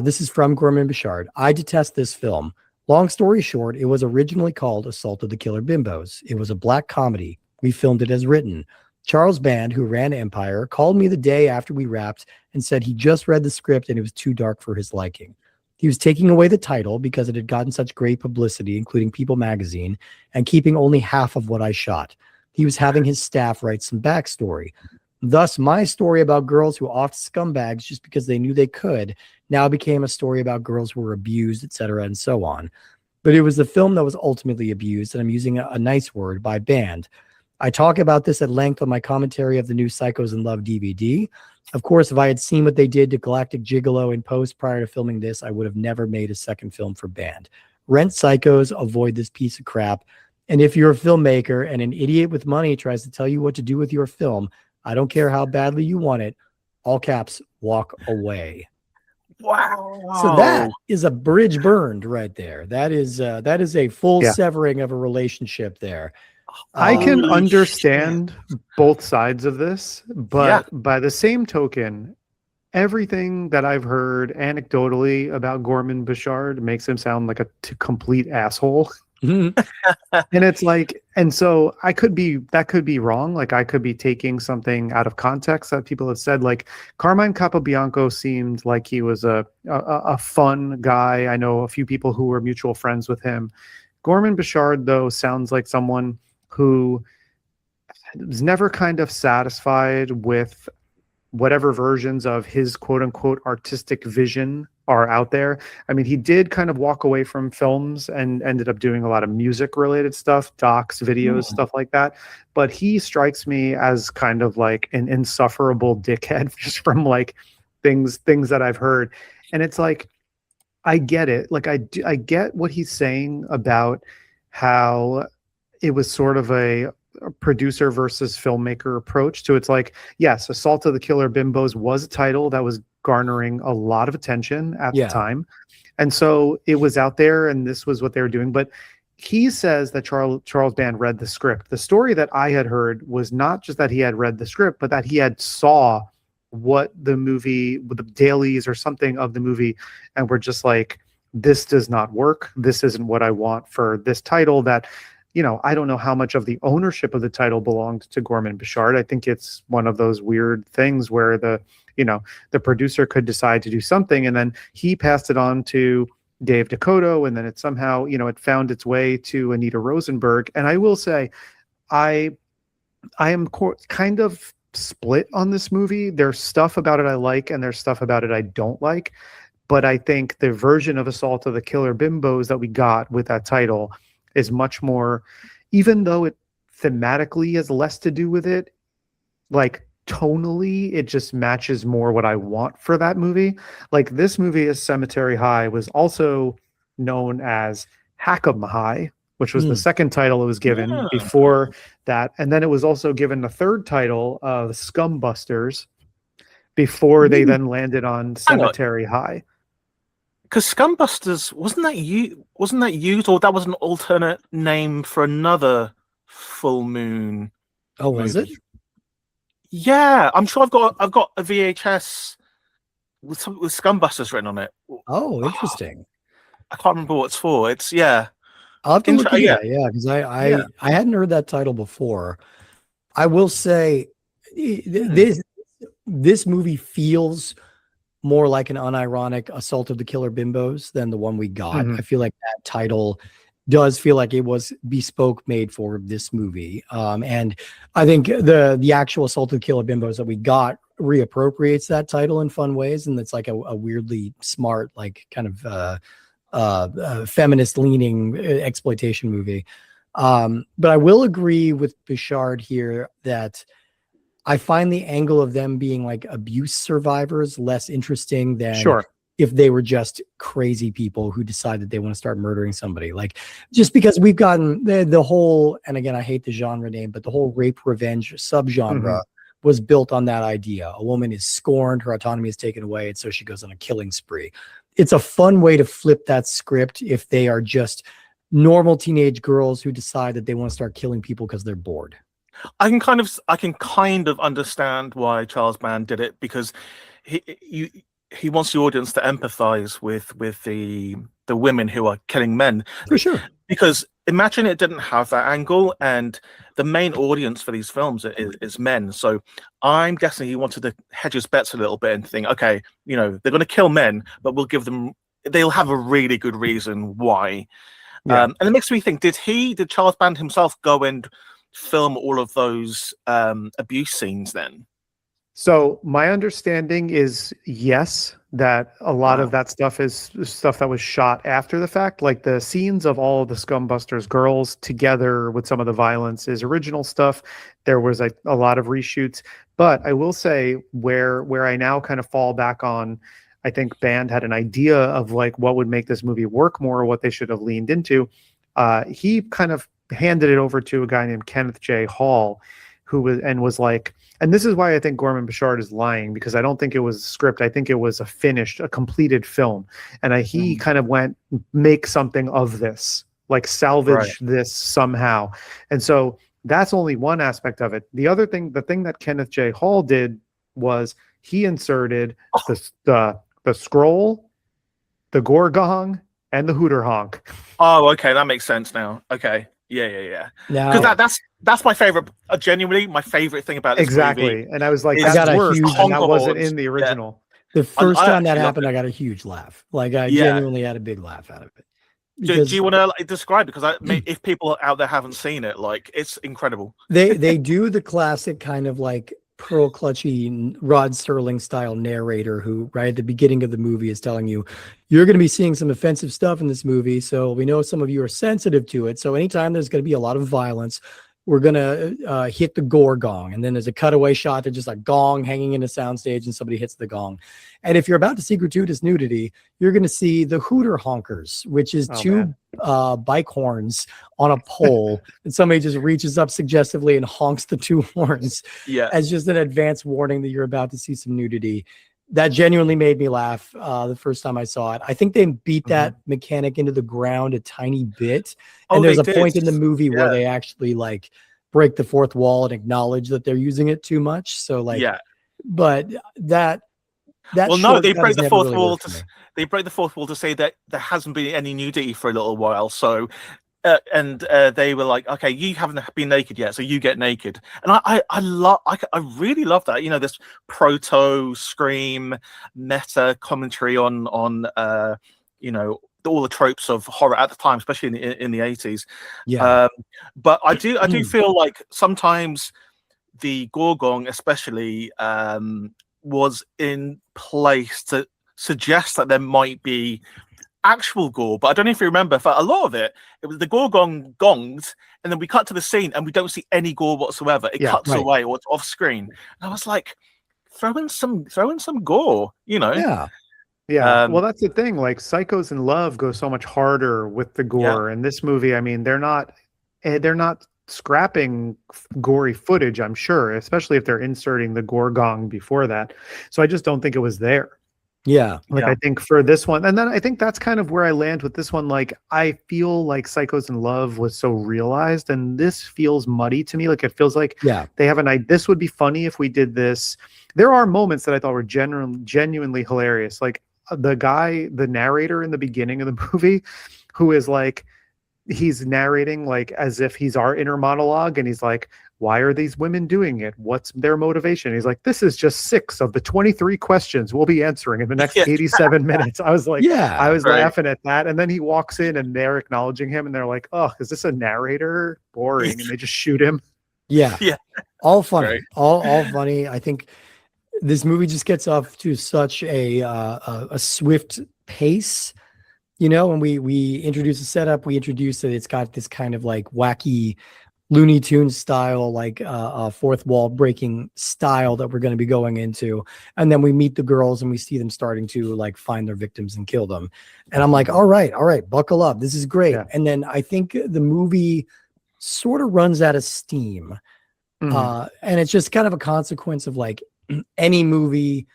This is from Gorman Bechard. I detest this film. Long story short, it was originally called Assault of the Killer Bimbos. It was a black comedy. We filmed it as written. Charles Band, who ran Empire, called me the day after we wrapped and said he just read the script and it was too dark for his liking. He was taking away the title because it had gotten such great publicity, including People magazine, and keeping only half of what I shot. He was having his staff write some backstory. Thus, my story about girls who offed scumbags just because they knew they could now became a story about girls who were abused, etc., and so on. But it was the film that was ultimately abused, and I'm using a nice word, by Band. I talk about this at length on my commentary of the new Psychos in Love DVD. Of course, if I had seen what they did to Galactic Gigolo in post prior to filming this, I would have never made a second film for Band. Rent Psychos, avoid this piece of crap. And if you're a filmmaker and an idiot with money tries to tell you what to do with your film, I don't care how badly you want it, all caps, walk away. Wow. So that is a bridge burned right there. That is a full severing of a relationship there. I can understand both sides of this, but by the same token, everything that I've heard anecdotally about Gorman Bechard makes him sound like a complete asshole. And it's like, and so that could be wrong. Like, I could be taking something out of context that people have said. Like, Carmine Capobianco seemed like he was a fun guy. I know a few people who were mutual friends with him. Gorman Bechard, though, sounds like someone who was never kind of satisfied with whatever versions of his quote unquote artistic vision are out there. I mean, he did kind of walk away from films and ended up doing a lot of music related stuff, docs, videos, stuff like that. But he strikes me as kind of like an insufferable dickhead just from like things that I've heard. And it's like, I get it. Like, I get what he's saying about how it was sort of a producer versus filmmaker approach to it's like, yes, Assault of the Killer Bimbos was a title that was garnering a lot of attention at the time. And so it was out there and this was what they were doing. But he says that Charles Band read the script. The story that I had heard was not just that he had read the script, but that he had saw what the movie, the dailies or something of the movie, and were just like, this does not work. This isn't what I want for this title. That, I don't know how much of the ownership of the title belonged to Gorman Bechard. I think it's one of those weird things where the producer could decide to do something and then he passed it on to, Dave Dakota, and then it somehow, it found its way to Anita Rosenberg. And I will say, I am kind of split on this movie. There's stuff about it I like, and there's stuff about it I don't like. But I think the version of Assault of the Killer Bimbos that we got with that title is much more, even though it thematically has less to do with it, like tonally, it just matches more what I want for that movie. Like this movie is Cemetery High was also known as Hackham High, which was the second title it was given before that. And then it was also given the third title of Scumbusters before they then landed on Cemetery High. Because Scumbusters, wasn't that used, or that was an alternate name for another full moon? Oh, was it? Yeah, I'm sure I've got a VHS with Scumbusters written on it. Oh, interesting. I can't remember what it's for. I'll have to look at that, because I hadn't heard that title before. I will say this movie feels more like an unironic Assault of the Killer Bimbos than the one we got. I feel like that title does feel like it was bespoke made for this movie. And I think the actual Assault of the Killer Bimbos that we got reappropriates that title in fun ways. And it's like a weirdly smart, like kind of feminist leaning exploitation movie. But I will agree with Bechard here that I find the angle of them being like abuse survivors less interesting than if they were just crazy people who decided they want to start murdering somebody. Like, just because we've gotten the whole, and again, I hate the genre name, but the whole rape revenge subgenre was built on that idea. A woman is scorned, her autonomy is taken away, and so she goes on a killing spree. It's a fun way to flip that script if they are just normal teenage girls who decide that they want to start killing people because they're bored. I can kind of understand why Charles Band did it, because he wants the audience to empathize with the women who are killing men. For sure. Because imagine it didn't have that angle, and the main audience for these films is men. So I'm guessing he wanted to hedge his bets a little bit and think, okay, they're going to kill men, but they'll have a really good reason why. Yeah. And it makes me think, did Charles Band himself go and film all of those abuse scenes then? So my understanding is yes, that a lot of that stuff is stuff that was shot after the fact. Like the scenes of all of the Scumbusters girls together with some of the violence is original stuff. There was a lot of reshoots, but I will say where I now kind of fall back on, I think Band had an idea of like what would make this movie work more, or what they should have leaned into. He kind of handed it over to a guy named Kenneth J. Hall, who was like, and this is why I think Gorman Bechard is lying, because I don't think it was a script. I think it was a completed film. And he kind of went, make something of this, like salvage this somehow. And so that's only one aspect of it. The other thing, the thing that Kenneth J. Hall did was he inserted the scroll, the gorgong, and the hooter honk. Oh, okay. That makes sense now. Okay. Yeah. Because that's my favorite. Genuinely, my favorite thing about this movie. And I was like, that's worse, huge, and that wasn't in the original. The first time that happened, I got a huge laugh. Like I genuinely had a big laugh out of it. Do you want to describe it? Because if people out there haven't seen it, like it's incredible. They do the classic kind of like pearl clutchy Rod Serling style narrator who right at the beginning of the movie is telling you you're going to be seeing some offensive stuff in this movie, so we know some of you are sensitive to it, so anytime there's going to be a lot of violence, we're going to hit the gore gong. And then there's a cutaway shot. There's just a gong hanging in a soundstage and somebody hits the gong. And if you're about to see gratuitous nudity, you're going to see the hooter honkers, which is two bike horns on a pole. And somebody just reaches up suggestively and honks the two horns as just an advance warning that you're about to see some nudity. That genuinely made me laugh the first time I saw it. I think they beat that mechanic into the ground a tiny bit. And there's a point in the movie where they actually like break the fourth wall and acknowledge that they're using it too much. So like, but that well, no, they break the fourth wall they break the fourth wall to say that there hasn't been any nudity for a little while. So they were like, okay, you haven't been naked yet, so you get naked. And I really love that, this proto Scream meta commentary on all the tropes of horror at the time, especially in the 80s. Yeah. But I do feel like sometimes the Gorgon, especially, was in place to suggest that there might be actual gore. But I don't know if you remember, for a lot of it was the Gorgon gonged, and then we cut to the scene and we don't see any gore whatsoever. It cuts away or it's off screen. And I was like, throw in some gore, you know? Yeah. Yeah, well, that's the thing. Like, Psychos in Love go so much harder with the gore. And this movie, I mean, they're not scrapping gory footage, I'm sure, especially if they're inserting the gore gong before that. So I just don't think it was there. Yeah. Like, I think for this one, and then I think that's kind of where I land with this one. Like, I feel like Psychos in Love was so realized, and this feels muddy to me. Like, it feels like they have this would be funny if we did this. There are moments that I thought were genuinely hilarious. Like, the narrator in the beginning of the movie, who is like, he's narrating like as if he's our inner monologue, and he's like, why are these women doing it? What's their motivation? He's like, this is just 6 of the 23 questions we'll be answering in the next 87 minutes. I was like, I was laughing at that. And then he walks in and they're acknowledging him, and they're like, oh, is this a narrator? Boring. And they just shoot him. Yeah. All funny. All funny. I think this movie just gets off to such a swift pace, you know. When we introduce the setup, we introduce that it's got this kind of like wacky Looney Tunes style, like fourth wall breaking style that we're going to be going into. And then we meet the girls and we see them starting to like find their victims and kill them. And I'm like, all right, buckle up. This is great. And then I think the movie sort of runs out of steam. And it's just kind of a consequence of like any movie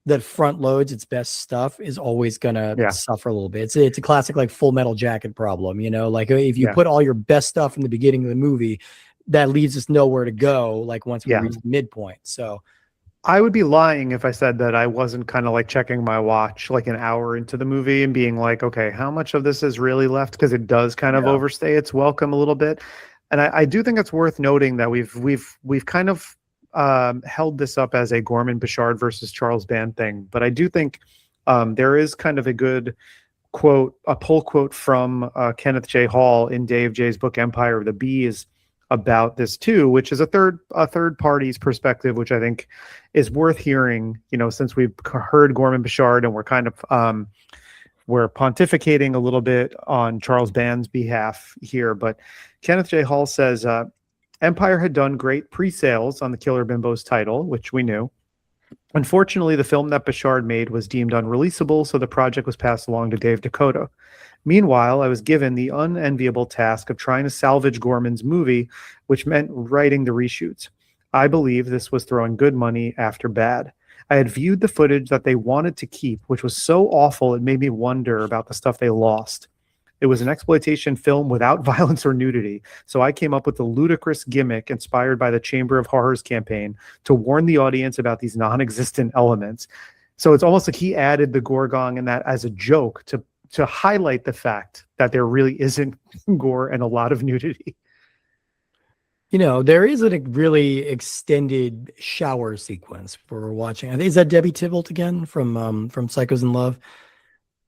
that front loads its best stuff is always gonna suffer a little bit. It's a classic like Full Metal Jacket problem, you know, like if you put all your best stuff in the beginning of the movie, that leaves us nowhere to go, like once we reach midpoint. So I would be lying if I said that I wasn't kind of like checking my watch like an hour into the movie and being like, okay, how much of this is really left? Because it does kind of overstay its welcome a little bit. And I do think it's worth noting that we've kind of held this up as a Gorman Bechard versus Charles Band thing, but I do think there is kind of a good quote, a pull quote from Kenneth J. Hall in Dave J's book Empire of the Bees about this too, which is a third party's perspective, which I think is worth hearing. You know, since we've heard Gorman Bechard and we're kind of we're pontificating a little bit on Charles Band's behalf here, but Kenneth J. Hall says, Empire had done great pre-sales on the Killer Bimbos title, which we knew. Unfortunately, the film that Bechard made was deemed unreleasable, so the project was passed along to Dave Dakota. Meanwhile, I was given the unenviable task of trying to salvage Gorman's movie, which meant writing the reshoots. I believe this was throwing good money after bad. I had viewed the footage that they wanted to keep, which was so awful it made me wonder about the stuff they lost. It was an exploitation film without violence or nudity, so I came up with a ludicrous gimmick inspired by the Chamber of Horrors campaign to warn the audience about these non-existent elements. So it's almost like he added the Gorgon in that as a joke to highlight the fact that there really isn't gore and a lot of nudity. You know, there is a really extended shower sequence where we're watching. I think, is that Debbie Tybalt again from Psychos in Love?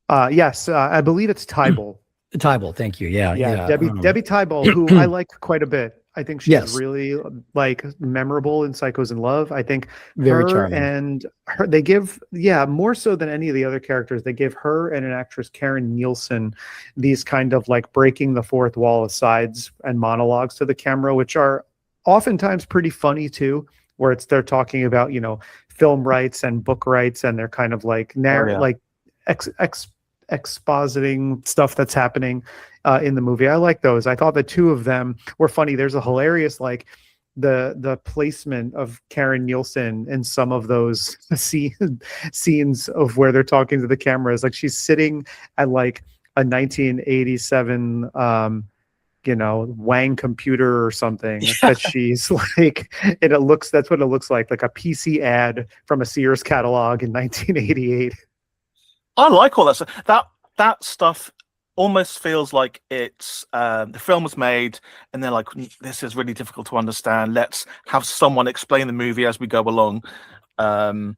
Yes, I believe it's Tybalt. Tybalt, thank you. Yeah. Debbie Tybalt, who I like quite a bit. I think she's really like memorable in Psychos in Love. I think very charming. And her, they give more so than any of the other characters, they give her and an actress Karen Nielsen these kind of like breaking the fourth wall asides and monologues to the camera, which are oftentimes pretty funny too, where they're talking about, you know, film rights and book rights, and they're kind of like expositing stuff that's happening in the movie. I like those. I thought the two of them were funny. There's a hilarious like the placement of Karen Nielsen in some of those scenes of where they're talking to the cameras. Like she's sitting at like a 1987 you know, Wang computer or something that she's like, and that's what it looks like a PC ad from a Sears catalog in 1988. I like all that stuff. That stuff almost feels like it's the film was made and they're like, this is really difficult to understand. Let's have someone explain the movie as we go along. And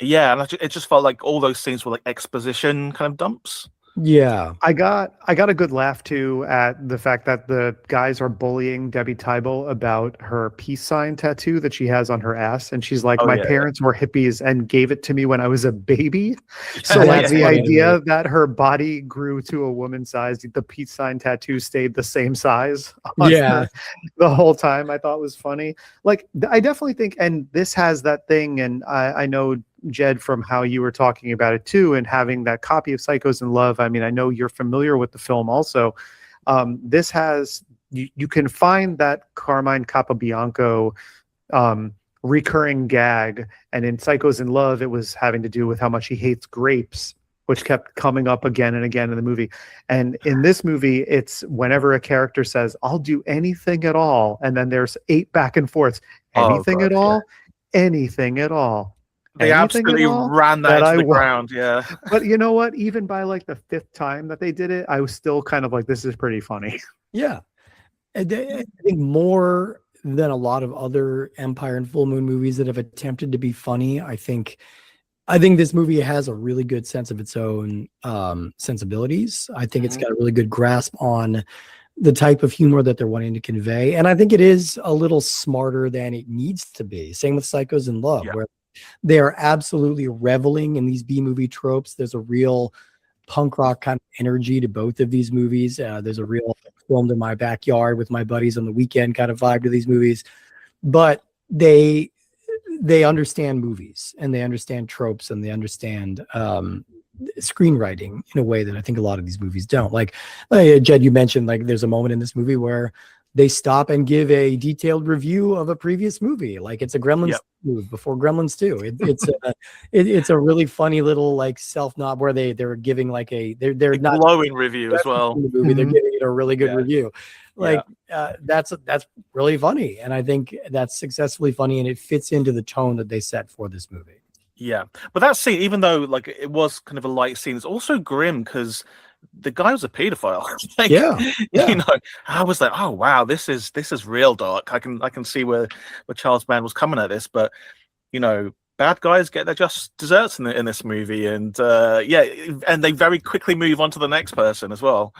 it just felt like all those scenes were like exposition kind of dumps. Yeah. I got a good laugh too at the fact that the guys are bullying Debbie Tybal about her peace sign tattoo that she has on her ass, and she's like, Oh, "My yeah, parents were hippies and gave it to me when I was a baby." So Yeah, like That's the funny to me. idea that her body grew to a woman's size, the peace sign tattoo stayed the same size on Yeah. her the whole time, I thought was funny. Like I definitely think, and this has that thing, and I know Jed, from how you were talking about it too, and having that copy of Psychos in Love. I mean, I know you're familiar with the film also. This has, you can find that Carmine Capabianco recurring gag, and in Psychos in Love, it was having to do with how much he hates grapes, which kept coming up again and again in the movie. And in this movie, it's whenever a character says, "I'll do anything at all," and then there's 8 back and forths. Oh, Anything God, at all? Anything at all? they Anything at absolutely all ran that that into I the want. ground. Yeah. But you know what? Even by like the 5th time that they did it, I was still kind of like, this is pretty funny. Yeah. I think more than a lot of other Empire and Full Moon movies that have attempted to be funny, I think this movie has a really good sense of its own sensibilities. I think it's got a really good grasp on the type of humor that they're wanting to convey. And I think it is a little smarter than it needs to be. Same with Psychos in Love, Yeah. where they are absolutely reveling in these B-movie tropes. There's a real punk rock kind of energy to both of these movies. There's a real filmed in my backyard with my buddies on the weekend kind of vibe to these movies. But they understand movies, and they understand tropes, and they understand screenwriting in a way that I think a lot of these movies don't. Like Jed, you mentioned, like there's a moment in this movie where they stop and give a detailed review of a previous movie, like it's a Gremlins move before Gremlins 2. It's a really funny little like self-nod where they're giving like they're A not glowing review as well. the movie, they're giving it a really good Yeah. review. Like that's really funny, and I think that's successfully funny, and it fits into the tone that they set for this movie. Yeah, but that scene, even though like it was kind of a light scene, it's also grim because the guy was a pedophile. Like, you know, I was like, oh wow, this is real dark. I can see where Charles Mann was coming at this, but you know, bad guys get their just desserts in this movie, and and they very quickly move on to the next person as well.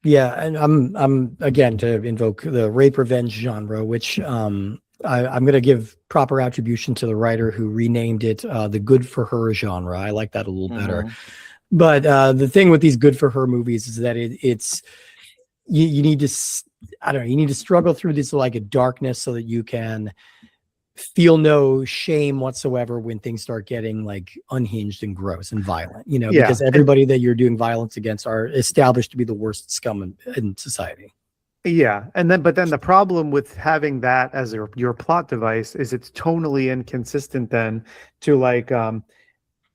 Yeah, and I'm again to invoke the rape revenge genre, which I'm going to give proper attribution to the writer who renamed it the good for her genre. I like that a little better. But the thing with these good for her movies is that it's you need to, I don't know, you need to struggle through this like a darkness so that you can feel no shame whatsoever when things start getting like unhinged and gross and violent, you know, because everybody that you're doing violence against are established to be the worst scum in society. Yeah, but then the problem with having that as your plot device is it's tonally inconsistent then to like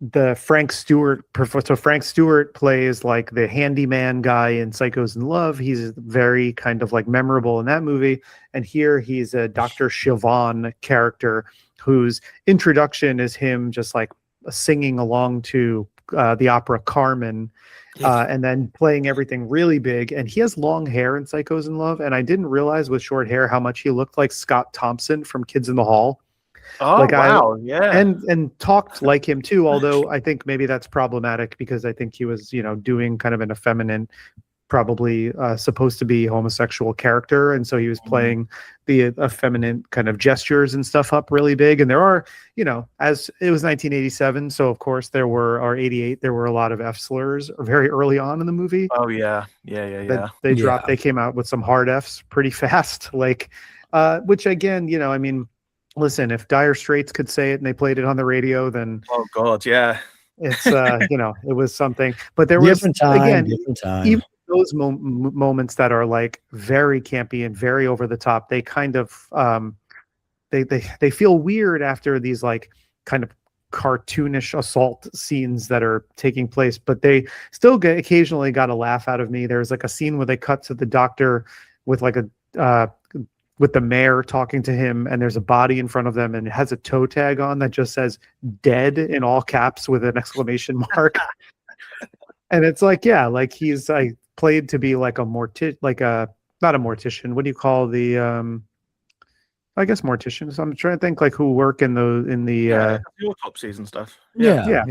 the Frank Stewart. So Frank Stewart plays like the handyman guy in Psychos in Love. He's very kind of like memorable in that movie, and here he's a Dr. Siobhan character whose introduction is him just like singing along to the opera Carmen. And then playing everything really big. And he has long hair in Psychos in Love. And I didn't realize with short hair how much he looked like Scott Thompson from Kids in the Hall. Oh, like wow. Yeah. And talked like him too. Although I think maybe that's problematic because I think he was, you know, doing kind of an effeminate, probably supposed to be homosexual character. And so he was playing the effeminate kind of gestures and stuff up really big. And there are, you know, as it was 1987. So of course there were, or 88, there were a lot of F slurs very early on in the movie. Oh yeah. Yeah. They dropped, they came out with some hard Fs pretty fast. Like, which again, you know, I mean, listen, if Dire Straits could say it and they played it on the radio, then oh God, yeah. It's you know, it was something. But there was different time. Even those moments that are like very campy and very over the top, they kind of they feel weird after these like kind of cartoonish assault scenes that are taking place, but they still occasionally got a laugh out of me. There's like a scene where they cut to the doctor with like a with the mayor talking to him, and there's a body in front of them, and it has a toe tag on that just says "dead" in all caps with an exclamation mark. And it's like, yeah, like he's played to be like a not a mortician. What do you call the I guess morticians. I'm trying to think like who work in the autopsies and stuff. Yeah.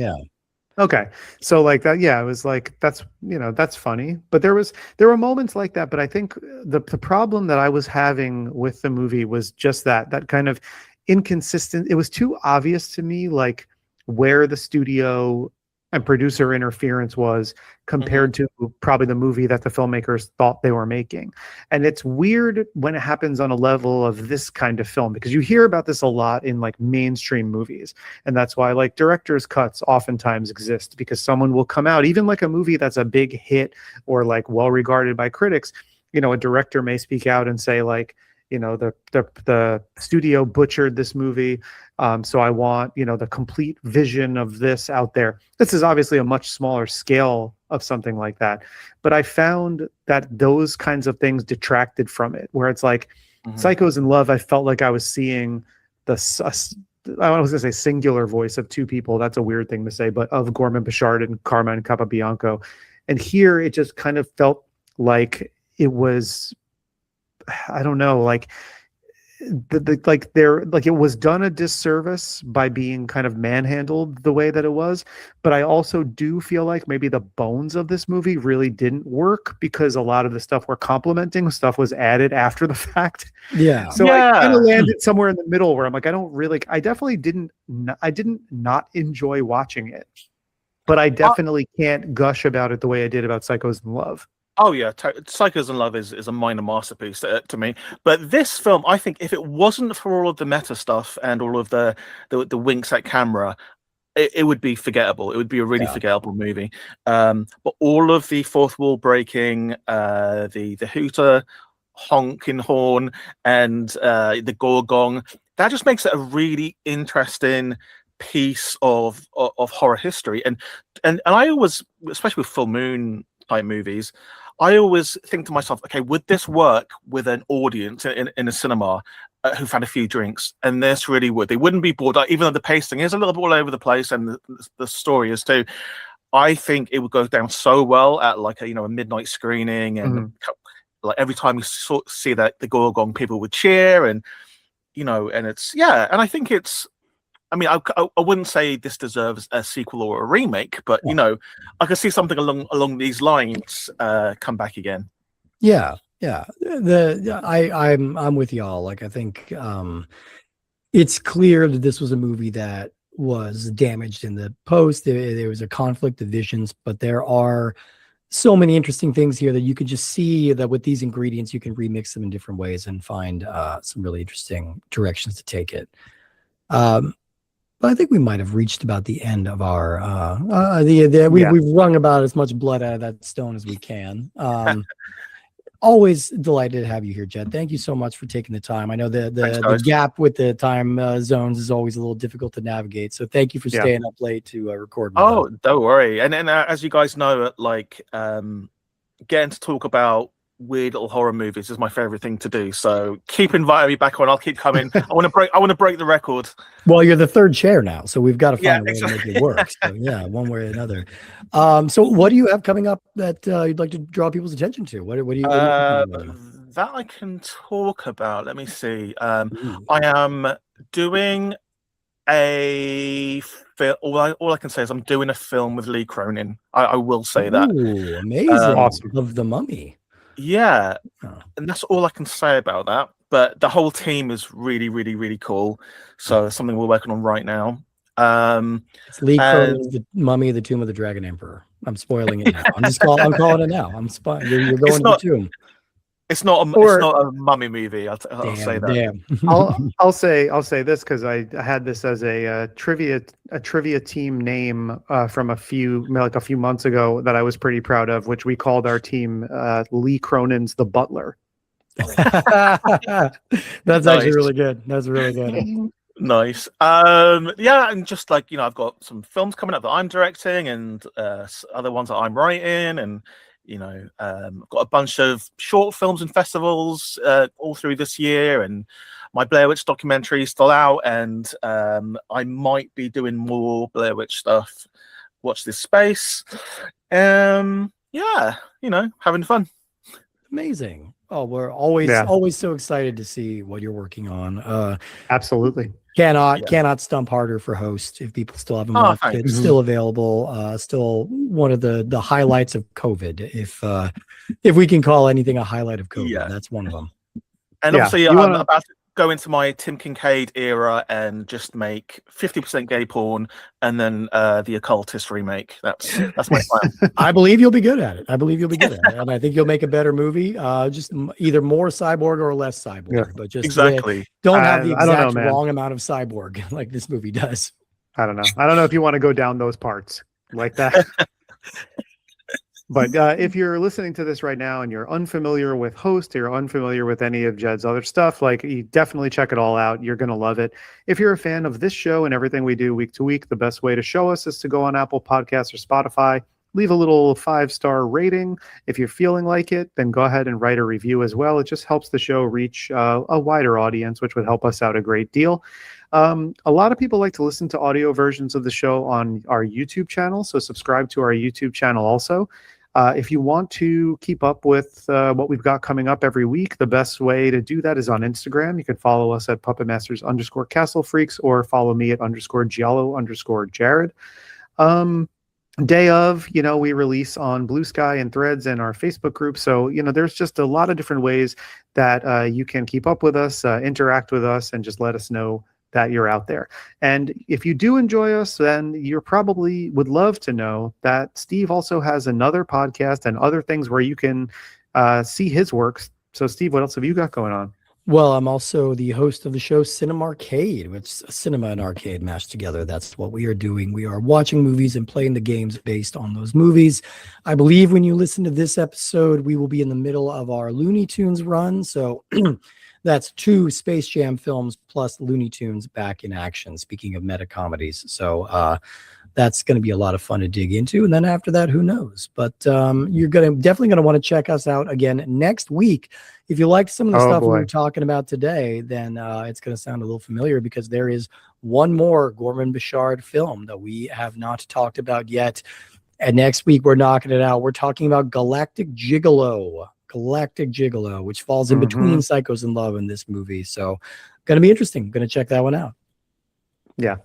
Okay. So like that, yeah, it was like that's funny. But there were moments like that, but I think the problem that I was having with the movie was just that kind of inconsistent. It was too obvious to me like where the studio and producer interference was compared to probably the movie that the filmmakers thought they were making. And it's weird when it happens on a level of this kind of film, because you hear about this a lot in like mainstream movies. And that's why like director's cuts oftentimes exist, because someone will come out, even like a movie that's a big hit or like well regarded by critics, a director may speak out and say like, the studio butchered this movie. So I want, the complete vision of this out there. This is obviously a much smaller scale of something like that. But I found that those kinds of things detracted from it, where it's like Psychos in Love, I felt like I was seeing I was going to say singular voice of two people. That's a weird thing to say, but of Gorman Bechard and Carmine Capabianco. And here it just kind of felt like it was, I don't know, like it was done a disservice by being kind of manhandled the way that it was. But I also do feel like maybe the bones of this movie really didn't work, because a lot of the stuff we're complimenting stuff was added after the fact. Yeah. So I kind of landed somewhere in the middle where I'm like, I definitely didn't not enjoy watching it, but I definitely can't gush about it the way I did about Psychos in Love. Oh yeah, Psychos in Love is a minor masterpiece to me. But this film, I think, if it wasn't for all of the meta stuff and all of the winks at camera, it would be forgettable. It would be a really forgettable movie. But all of the fourth wall breaking, the hooter, honking horn, and the gorgong, that just makes it a really interesting piece of horror history. And I always, especially with full moon type movies, I always think to myself, okay, would this work with an audience in a cinema who've had a few drinks? And this really would. They wouldn't be bored, even though the pacing is a little bit all over the place and the story is too. I think it would go down so well at like a midnight screening, and like every time you see that the gorgong, people would cheer, and and it's and I think it's. I mean, I wouldn't say this deserves a sequel or a remake, but I could see something along these lines come back again. Yeah. I'm with y'all. Like, I think it's clear that this was a movie that was damaged in the post. There was a conflict of visions, but there are so many interesting things here that you can just see that with these ingredients, you can remix them in different ways and find some really interesting directions to take it. But I think we might have reached about the end of our we've wrung about as much blood out of that stone as we can. Always delighted to have you here, Jed. Thank you so much for taking the time. I know the gap with the time zones is always a little difficult to navigate, so thank you for staying up late to record. Oh, don't worry. And as you guys know, like getting to talk about weird little horror movies is my favorite thing to do, so keep inviting me back on. I'll keep coming. I want to break the record. Well, you're the third chair now, so we've got to find a way to make it work. So one way or another. So what do you have coming up that you'd like to draw people's attention to? What do you that I can talk about? Let me see. I am doing a film. All I can say is I'm doing a film with Lee Cronin. I will say that. Ooh, amazing. Awesome. Of The Mummy. Yeah, and that's all I can say about that. But the whole team is really, really, really cool. So it's something we're working on right now. It's Lee Cronin's The Mummy, The Tomb of the Dragon Emperor. I'm spoiling it now. I'm calling it now. I'm spying. You're going to the tomb. It's not a mummy movie. I'll say that. Damn. I'll say this because I had this as a trivia team name from a few months ago that I was pretty proud of, which we called our team Lee Cronin's The Butler. That's actually really good. That's really good. Nice. And just like I've got some films coming up that I'm directing, and other ones that I'm writing, and I've got a bunch of short films and festivals all through this year, and my Blair Witch documentary is still out, and I might be doing more Blair Witch stuff. Watch this space. Having fun. Amazing. Oh, we're always Yeah. always so excited to see what you're working on. Absolutely. Cannot stump harder for host if people still haven't Oh, watched it. thanks. Still available. Still one of the highlights of COVID. If we can call anything a highlight of COVID, Yeah. that's one of them. And Yeah, obviously, you I'm wanna- about to go into my Tim Kincaid era and just make 50% gay porn, and then the Occultist remake. That's my plan. I believe you'll be good at it. And I think you'll make a better movie. Just either more cyborg or less cyborg. Yeah. But just Exactly. don't have the I don't know, exact man. wrong amount of cyborg like this movie does. I don't know if you want to go down those parts like that. But if you're listening to this right now and you're unfamiliar with Host, you're unfamiliar with any of Jed's other stuff, like, you definitely check it all out. You're going to love it. If you're a fan of this show and everything we do week to week, the best way to show us is to go on Apple Podcasts or Spotify, leave a little 5-star rating. If you're feeling like it, then go ahead and write a review as well. It just helps the show reach a wider audience, which would help us out a great deal. A lot of people like to listen to audio versions of the show on our YouTube channel, so subscribe to our YouTube channel also. If you want to keep up with what we've got coming up every week, the best way to do that is on Instagram. You can follow us at puppetmasters_castle_freaks or follow me at _giallo_jared. Day of, we release on Blue Sky and Threads and our Facebook group. So, there's just a lot of different ways that you can keep up with us, interact with us, and just let us know that you're out there. And if you do enjoy us, then you probably would love to know that Steve also has another podcast and other things where you can see his works. So, Steve, what else have you got going on? Well, I'm also the host of the show Cinema Arcade, which is cinema and arcade mashed together. That's what we are doing. We are watching movies and playing the games based on those movies. I believe when you listen to this episode, we will be in the middle of our Looney Tunes run. So that's 2 Space Jam films plus Looney Tunes back in action, speaking of meta comedies. So that's going to be a lot of fun to dig into. And then after that, who knows? But you're definitely going to want to check us out again next week. If you liked some of the stuff we were talking about today, then it's going to sound a little familiar because there is one more Gorman Bechard film that we have not talked about yet. And next week, we're knocking it out. We're talking about Galactic Gigolo, which falls in between Psychos and Love in this movie. So going to be interesting. Going to check that one out. Yeah.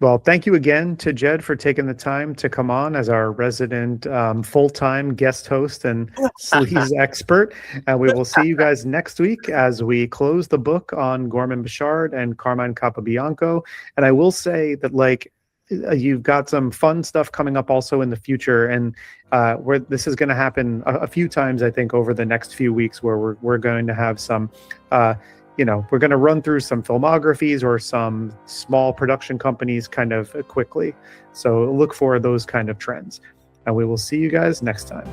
Well, thank you again to Jed for taking the time to come on as our resident full-time guest host and sleaze expert. And we will see you guys next week as we close the book on Gorman Bechard and Carmine Capobianco. And I will say that, you've got some fun stuff coming up also in the future, and where this is going to happen a few times, I think, over the next few weeks, where we're going to have some we're going to run through some filmographies or some small production companies kind of quickly. So look for those kind of trends. And we will see you guys next time.